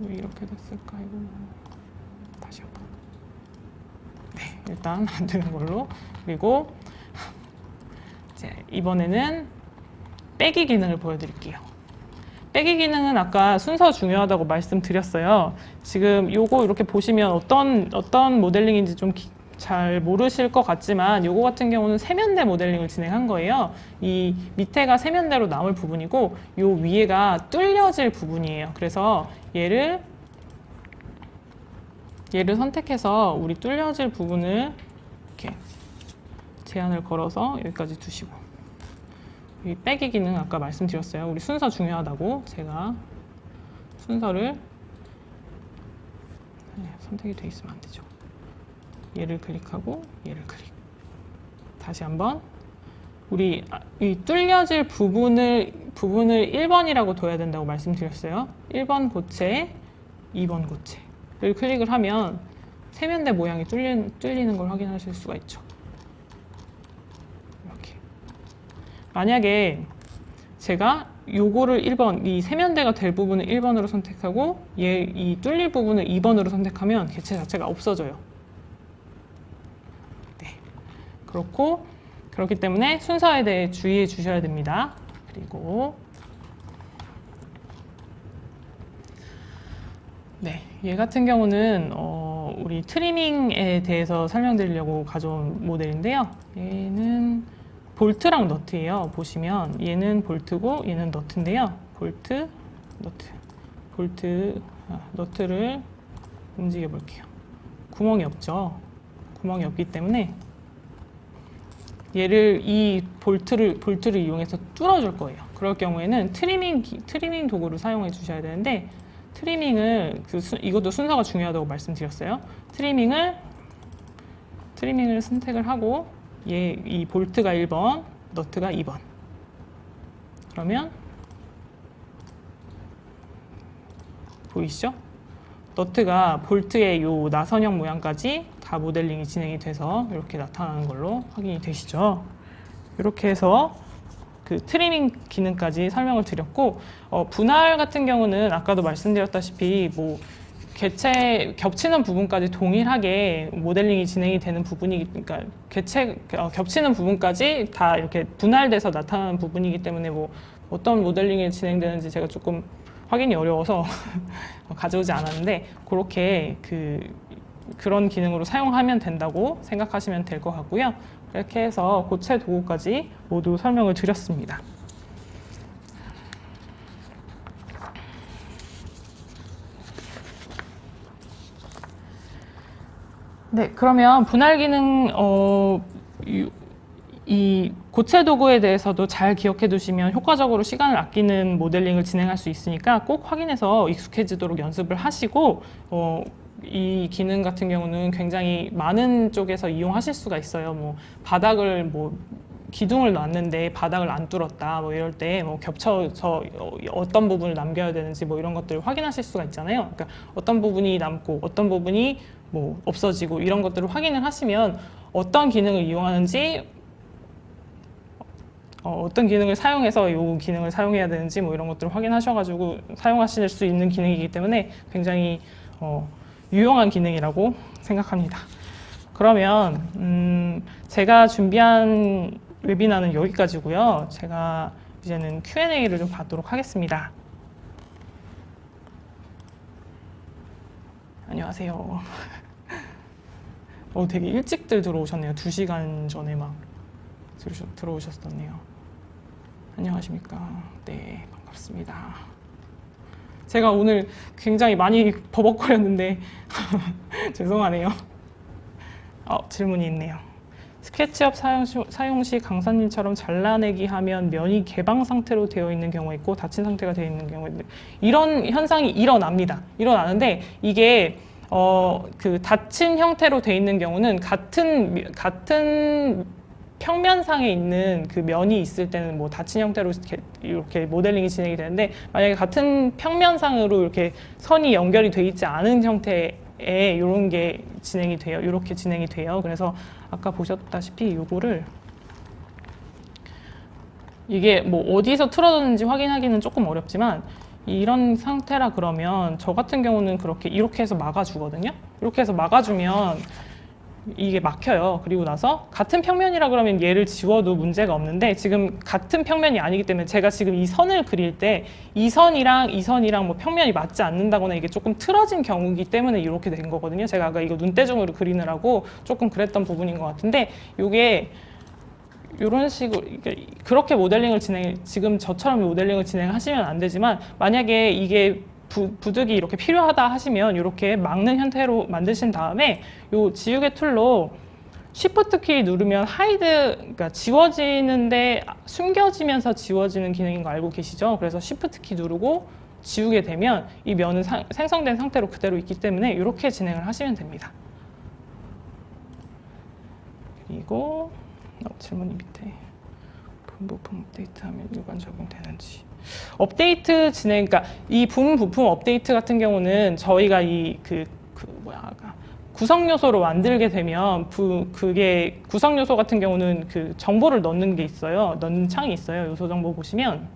왜 이렇게 됐을까 이거 다시 한번. 네, 일단 안 되는 걸로. 그리고 이번에는 빼기 기능을 보여드릴게요. 빼기 기능은 아까 순서 중요하다고 말씀드렸어요. 지금 요거 이렇게 보시면 어떤 모델링인지 좀 잘 모르실 것 같지만 요거 같은 경우는 세면대 모델링을 진행한 거예요. 이 밑에가 세면대로 남을 부분이고 요 위에가 뚫려질 부분이에요. 그래서 얘를 선택해서 우리 뚫려질 부분을 이렇게 제한을 걸어서 여기까지 두시고 이 빼기 기능 아까 말씀드렸어요. 우리 순서 중요하다고 제가 순서를 선택이 돼 있으면 안 되죠. 얘를 클릭하고 얘를 클릭. 다시 한번 우리 이 뚫려질 부분을 1번이라고 둬야 된다고 말씀드렸어요. 1번 고체, 2번 고체를 클릭을 하면 세면대 모양이 뚫리는 걸 확인하실 수가 있죠. 이렇게. 만약에 제가 요거를 1번, 이 세면대가 될 부분을 1번으로 선택하고 이 뚫릴 부분을 2번으로 선택하면 개체 자체가 없어져요. 네. 그렇기 때문에 순서에 대해 주의해 주셔야 됩니다. 그리고 네, 얘 같은 경우는 우리 트리밍에 대해서 설명드리려고 가져온 모델인데요. 얘는 볼트랑 너트예요. 보시면 얘는 볼트고 얘는 너트인데요. 볼트, 너트를 움직여 볼게요. 구멍이 없죠. 구멍이 없기 때문에 얘를 이 볼트를 이용해서 뚫어줄 거예요. 그럴 경우에는 트리밍 도구를 사용해 주셔야 되는데 트리밍을 이것도 순서가 중요하다고 말씀드렸어요. 트리밍을 선택을 하고 이 볼트가 1번, 너트가 2번. 그러면 보이시죠? 너트가 볼트의 요 나선형 모양까지 다 모델링이 진행이 돼서 이렇게 나타나는 걸로 확인이 되시죠. 이렇게 해서 그 트리밍 기능까지 설명을 드렸고 분할 같은 경우는 아까도 말씀드렸다시피 뭐 개체 겹치는 부분까지 동일하게 모델링이 진행이 되는 부분이 그러니까 개체 겹치는 부분까지 다 이렇게 분할돼서 나타나는 부분이기 때문에 뭐 어떤 모델링이 진행되는지 제가 조금 확인이 어려워서 가져오지 않았는데 그렇게 그런 기능으로 사용하면 된다고 생각하시면 될 것 같고요. 이렇게 해서 고체 도구까지 모두 설명을 드렸습니다. 네, 그러면 분할 기능 이 고체 도구에 대해서도 잘 기억해 두시면 효과적으로 시간을 아끼는 모델링을 진행할 수 있으니까 꼭 확인해서 익숙해지도록 연습을 하시고 이 기능 같은 경우는 굉장히 많은 쪽에서 이용하실 수가 있어요. 뭐 바닥을 기둥을 놨는데 바닥을 안 뚫었다 뭐 이럴 때 뭐 겹쳐서 어떤 부분을 남겨야 되는지 뭐 이런 것들을 확인하실 수가 있잖아요. 그러니까 어떤 부분이 남고 어떤 부분이 뭐 없어지고 이런 것들을 확인을 하시면 어떤 기능을 이용하는지 어떤 기능을 사용해서 이 기능을 사용해야 되는지 뭐 이런 것들을 확인하셔가지고 사용하실 수 있는 기능이기 때문에 굉장히 유용한 기능이라고 생각합니다. 그러면 제가 준비한 웨비나는 여기까지고요. 제가 이제는 Q&A를 좀 받도록 하겠습니다. 안녕하세요. 되게 일찍들 들어오셨네요. 2시간 전에 막 들어오셨었네요. 안녕하십니까. 네, 반갑습니다. 제가 오늘 굉장히 많이 버벅거렸는데 죄송하네요. 질문이 있네요. 스케치업 사용 시 강사님처럼 잘라내기 하면 면이 개방 상태로 되어 있는 경우가 있고 닫힌 상태가 되어 있는 경우가 있는데 이런 현상이 일어납니다. 일어나는데 이게 그 닫힌 형태로 되어 있는 경우는 같은 평면상에 있는 그 면이 있을 때는 뭐 닫힌 형태로 이렇게 모델링이 진행이 되는데 만약에 같은 평면상으로 이렇게 선이 연결이 돼 있지 않은 형태의 이런 게 진행이 돼요. 이렇게 진행이 돼요. 그래서 아까 보셨다시피 요거를 이게 뭐 어디서 틀어졌는지 확인하기는 조금 어렵지만 이런 상태라 그러면 저 같은 경우는 이렇게 해서 막아주거든요. 이렇게 해서 막아주면 이게 막혀요. 그리고 나서 같은 평면이라 그러면 얘를 지워도 문제가 없는데 지금 같은 평면이 아니기 때문에 제가 지금 이 선을 그릴 때 이 선이랑 이 선이랑 뭐 평면이 맞지 않는다거나 이게 조금 틀어진 경우이기 때문에 이렇게 된 거거든요. 제가 아까 이거 눈대중으로 그리느라고 조금 그랬던 부분인 것 같은데 이게 이런 식으로 그렇게 모델링을 지금 저처럼 모델링을 진행하시면 안 되지만 만약에 이게 부득이 이렇게 필요하다 하시면 이렇게 막는 형태로 만드신 다음에 요 지우개 툴로 Shift 키 누르면 하이드, 그러니까 지워지는데 숨겨지면서 지워지는 기능인 거 알고 계시죠? 그래서 Shift 키 누르고 지우게 되면 이 면은 생성된 상태로 그대로 있기 때문에 이렇게 진행을 하시면 됩니다. 그리고 질문이 밑에 부품 업데이트하면 일반 적용되는지. 업데이트 진행, 그러니까 이 부품 업데이트 같은 경우는 저희가 구성 요소로 만들게 되면 그게 구성 요소 같은 경우는 그 정보를 넣는 게 있어요. 넣는 창이 있어요. 요소 정보 보시면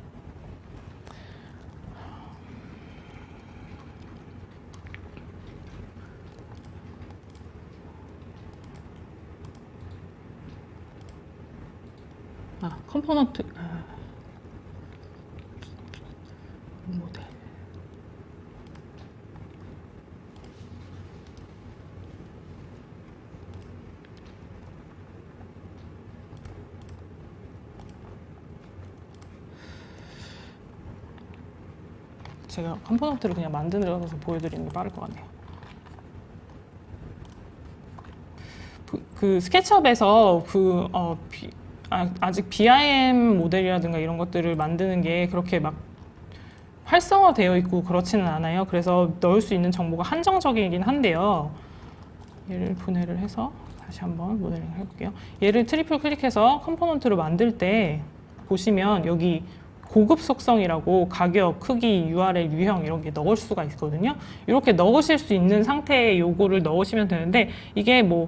컴포넌트 모델 제가 컴포넌트를 그냥 만들어서 보여드리는 게 빠를 것 같네요. 그 스케치업에서 아직 BIM 모델이라든가 이런 것들을 만드는 게 그렇게 막 활성화되어 있고 그렇지는 않아요. 그래서 넣을 수 있는 정보가 한정적이긴 한데요. 얘를 분해를 해서 다시 한번 모델링을 해볼게요. 얘를 트리플 클릭해서 컴포넌트로 만들 때 보시면 여기 고급 속성이라고 가격, 크기, URL, 유형 이런 게 넣을 수가 있거든요. 이렇게 넣으실 수 있는 상태의 요거를 넣으시면 되는데 이게 뭐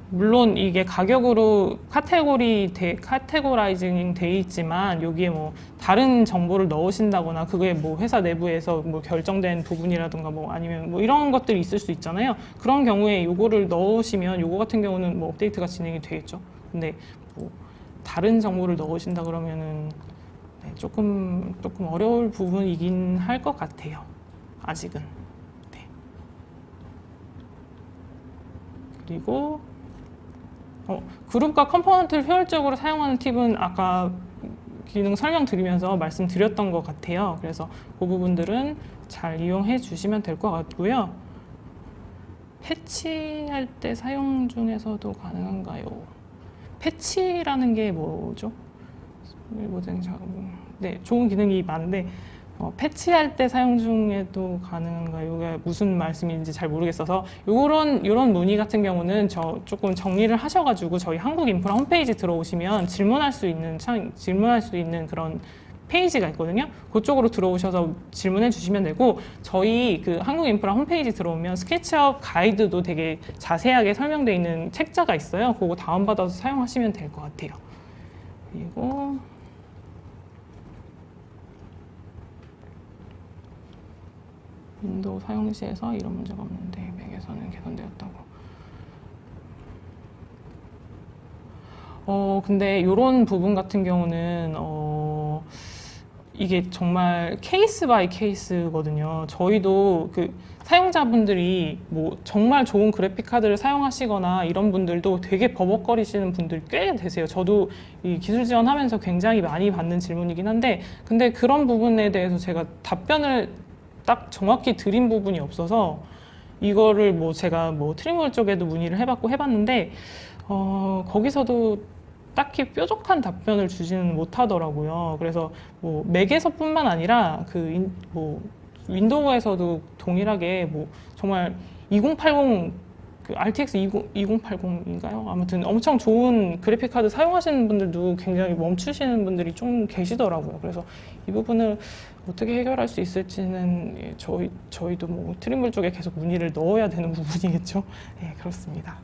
물론 이게 가격으로 카테고라이징 돼 있지만 여기에 뭐 다른 정보를 넣으신다거나 그게 뭐 회사 내부에서 뭐 결정된 부분이라든가 뭐 아니면 뭐 이런 것들이 있을 수 있잖아요. 그런 경우에 요거를 넣으시면 요거 같은 경우는 뭐 업데이트가 진행이 되겠죠. 근데 뭐 다른 정보를 넣으신다 그러면은 조금 어려울 부분이긴 할 것 같아요. 아직은. 네. 그리고 그룹과 컴포넌트를 효율적으로 사용하는 팁은 아까 기능 설명드리면서 말씀드렸던 것 같아요. 그래서 그 부분들은 잘 이용해 주시면 될 것 같고요. 패치할 때 사용 중에서도 가능한가요? 패치라는 게 뭐죠? 네, 좋은 기능이 많은데 패치할 때 사용 중에도 가능한가요? 이게 무슨 말씀인지 잘 모르겠어서 이런 문의 같은 경우는 조금 정리를 하셔가지고 저희 한국인프라 홈페이지 들어오시면 질문할 수 있는 그런 페이지가 있거든요. 그쪽으로 들어오셔서 질문해 주시면 되고 저희 그 한국인프라 홈페이지 들어오면 스케치업 가이드도 되게 자세하게 설명되어 있는 책자가 있어요. 그거 다운받아서 사용하시면 될 것 같아요. 그리고 윈도우 사용 시에서 이런 문제가 없는데 맥에서는 개선되었다고. 근데 이런 부분 같은 경우는 이게 정말 케이스 바이 케이스거든요. 저희도 그 사용자분들이 뭐 정말 좋은 그래픽 카드를 사용하시거나 이런 분들도 되게 버벅거리시는 분들이 꽤 되세요. 저도 이 기술 지원하면서 굉장히 많이 받는 질문이긴 한데 근데 그런 부분에 대해서 제가 답변을 딱 정확히 드린 부분이 없어서 이거를 뭐 제가 뭐 트리몰 쪽에도 문의를 해봤는데 거기서도 딱히 뾰족한 답변을 주지는 못하더라고요. 그래서 뭐 맥에서뿐만 아니라 뭐 윈도우에서도 동일하게 뭐 정말 2080 RTX 2080인가요? 아무튼 엄청 좋은 그래픽 카드 사용하시는 분들도 굉장히 멈추시는 분들이 좀 계시더라고요. 그래서 이 부분을 어떻게 해결할 수 있을지는 저희도 뭐 트림블 쪽에 계속 문의를 넣어야 되는 부분이겠죠. 네, 그렇습니다.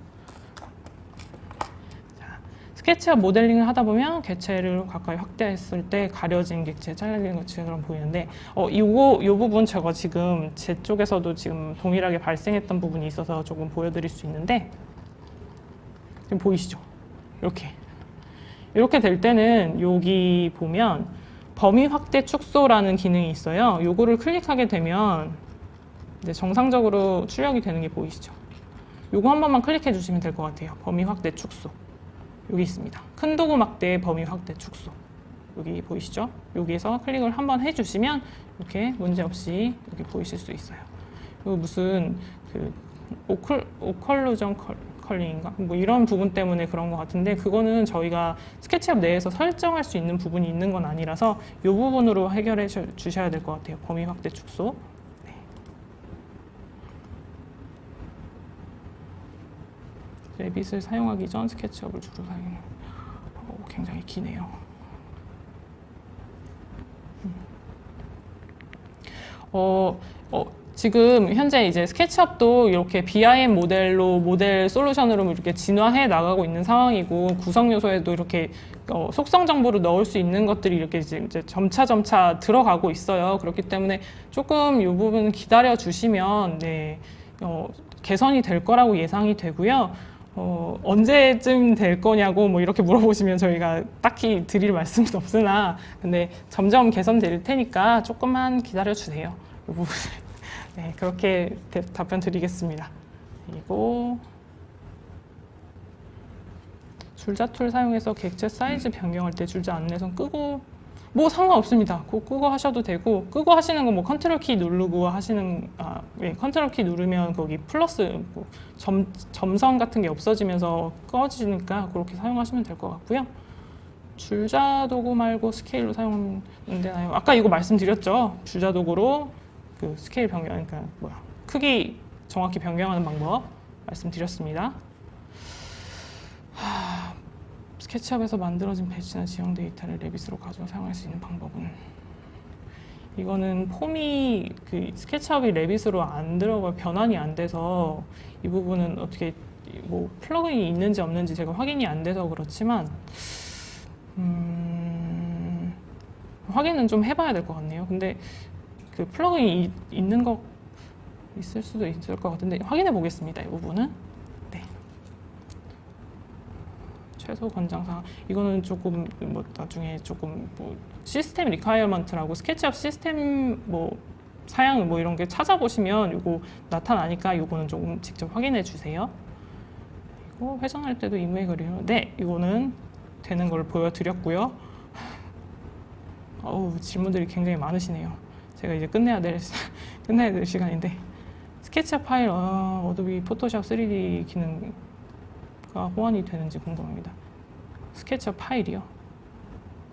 스케치업 모델링을 하다 보면 객체를 가까이 확대했을 때 가려진 객체, 잘라진 것처럼 보이는데 이 부분 제가 지금 제 쪽에서도 지금 동일하게 발생했던 부분이 있어서 조금 보여드릴 수 있는데 지금 보이시죠? 이렇게 될 때는 여기 보면 범위 확대 축소라는 기능이 있어요. 요거를 클릭하게 되면 이제 정상적으로 출력이 되는 게 보이시죠? 요거 한 번만 클릭해 주시면 될 것 같아요. 범위 확대 축소. 여기 있습니다. 큰 도구 막대의 범위 확대 축소. 여기 보이시죠? 여기에서 클릭을 한번 해주시면 이렇게 문제없이 여기 보이실 수 있어요. 이거 무슨 오컬루전 컬링인가? 뭐 이런 부분 때문에 그런 것 같은데 그거는 저희가 스케치업 내에서 설정할 수 있는 부분이 있는 건 아니라서 이 부분으로 해결해 주셔야 될 것 같아요. 범위 확대 축소. 레빗을 사용하기 전 스케치업을 주로 사용해요. 굉장히 기네요. 지금 현재 이제 스케치업도 이렇게 BIM 모델로 모델 솔루션으로 이렇게 진화해 나가고 있는 상황이고 구성 요소에도 이렇게 속성 정보를 넣을 수 있는 것들이 이렇게 이제 점차 들어가고 있어요. 그렇기 때문에 조금 이 부분 기다려 주시면 개선이 될 거라고 예상이 되고요. 언제쯤 될 거냐고 뭐 이렇게 물어보시면 저희가 딱히 드릴 말씀은 없으나 근데 점점 개선될 테니까 조금만 기다려 주세요. 이 부분. 네, 그렇게 답변 드리겠습니다. 그리고 줄자 툴 사용해서 객체 사이즈 변경할 때 줄자 안내선 끄고 뭐 상관없습니다. 그거 끄고 하셔도 되고 끄고 하시는 건 뭐 컨트롤 키 누르고 하시는 컨트롤 키 누르면 거기 플러스 뭐 점선 같은 게 없어지면서 꺼지니까 그렇게 사용하시면 될 것 같고요. 줄자 도구 말고 스케일로 사용하면 되나요? 아까 이거 말씀드렸죠. 줄자 도구로 그 스케일 변경, 그러니까 크기 정확히 변경하는 방법 말씀드렸습니다. 스케치업에서 만들어진 배치나 지형 데이터를 레빗으로 가져와 사용할 수 있는 방법은 이거는 폼이 스케치업이 레빗으로 안 들어가 변환이 안 돼서 이 부분은 어떻게 뭐 플러그인이 있는지 없는지 제가 확인이 안 돼서 그렇지만 확인은 좀 해봐야 될 것 같네요. 근데 그 플러그인이 있는 거 있을 수도 있을 것 같은데 확인해 보겠습니다. 이 부분은. 최소 권장사항 이거는 조금 뭐 나중에 조금 뭐 시스템 리콰이어먼트라고 스케치업 시스템 뭐 사양 뭐 이런 게 찾아보시면 이거 나타나니까 이거는 조금 직접 확인해 주세요. 그리고 회전할 때도 임의 그리로 이거는 되는 걸 보여드렸고요. 질문들이 굉장히 많으시네요. 제가 이제 끝내야 될 시간인데 스케치업 파일 어도비 포토샵 3D 기능 호환이 되는지 궁금합니다. 스케치업 파일이요.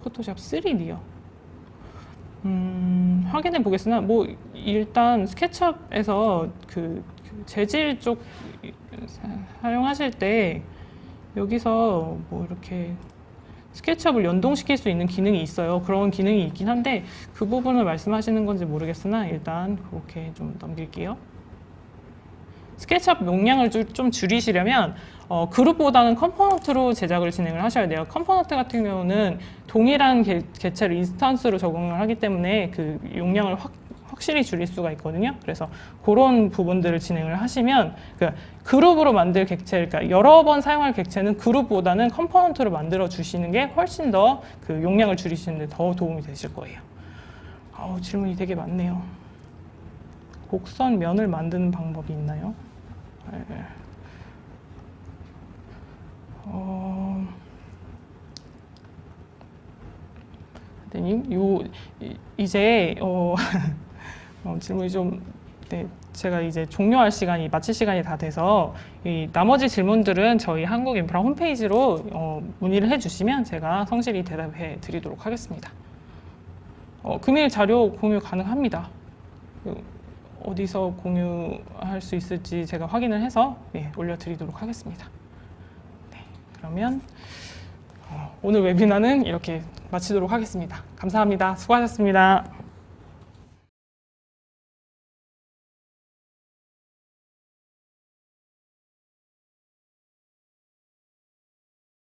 포토샵 3D요. 확인해 보겠으나 뭐 일단 스케치업에서 그 재질 쪽 사용하실 때 여기서 뭐 이렇게 스케치업을 연동시킬 수 있는 기능이 있어요. 그런 기능이 있긴 한데 그 부분을 말씀하시는 건지 모르겠으나 일단 그렇게 좀 넘길게요. 스케치업 용량을 좀 줄이시려면 그룹보다는 컴포넌트로 제작을 진행을 하셔야 돼요. 컴포넌트 같은 경우는 동일한 객체를 인스턴스로 적용을 하기 때문에 그 용량을 확실히 줄일 수가 있거든요. 그래서 그런 부분들을 진행을 하시면 그룹으로 만들 객체, 그러니까 여러 번 사용할 객체는 그룹보다는 컴포넌트로 만들어 주시는 게 훨씬 더 그 용량을 줄이시는 데 더 도움이 되실 거예요. 질문이 되게 많네요. 곡선 면을 만드는 방법이 있나요? 선생님, 이제 질문이 좀 네, 제가 이제 종료할 시간이, 마칠 시간이 다 돼서 이 나머지 질문들은 저희 한국인프라 홈페이지로 문의를 해주시면 제가 성실히 대답해 드리도록 하겠습니다. 금일 자료 공유 가능합니다. 어디서 공유할 수 있을지 제가 확인을 해서 올려드리도록 하겠습니다. 네, 그러면 오늘 웨비나는 이렇게 마치도록 하겠습니다. 감사합니다. 수고하셨습니다.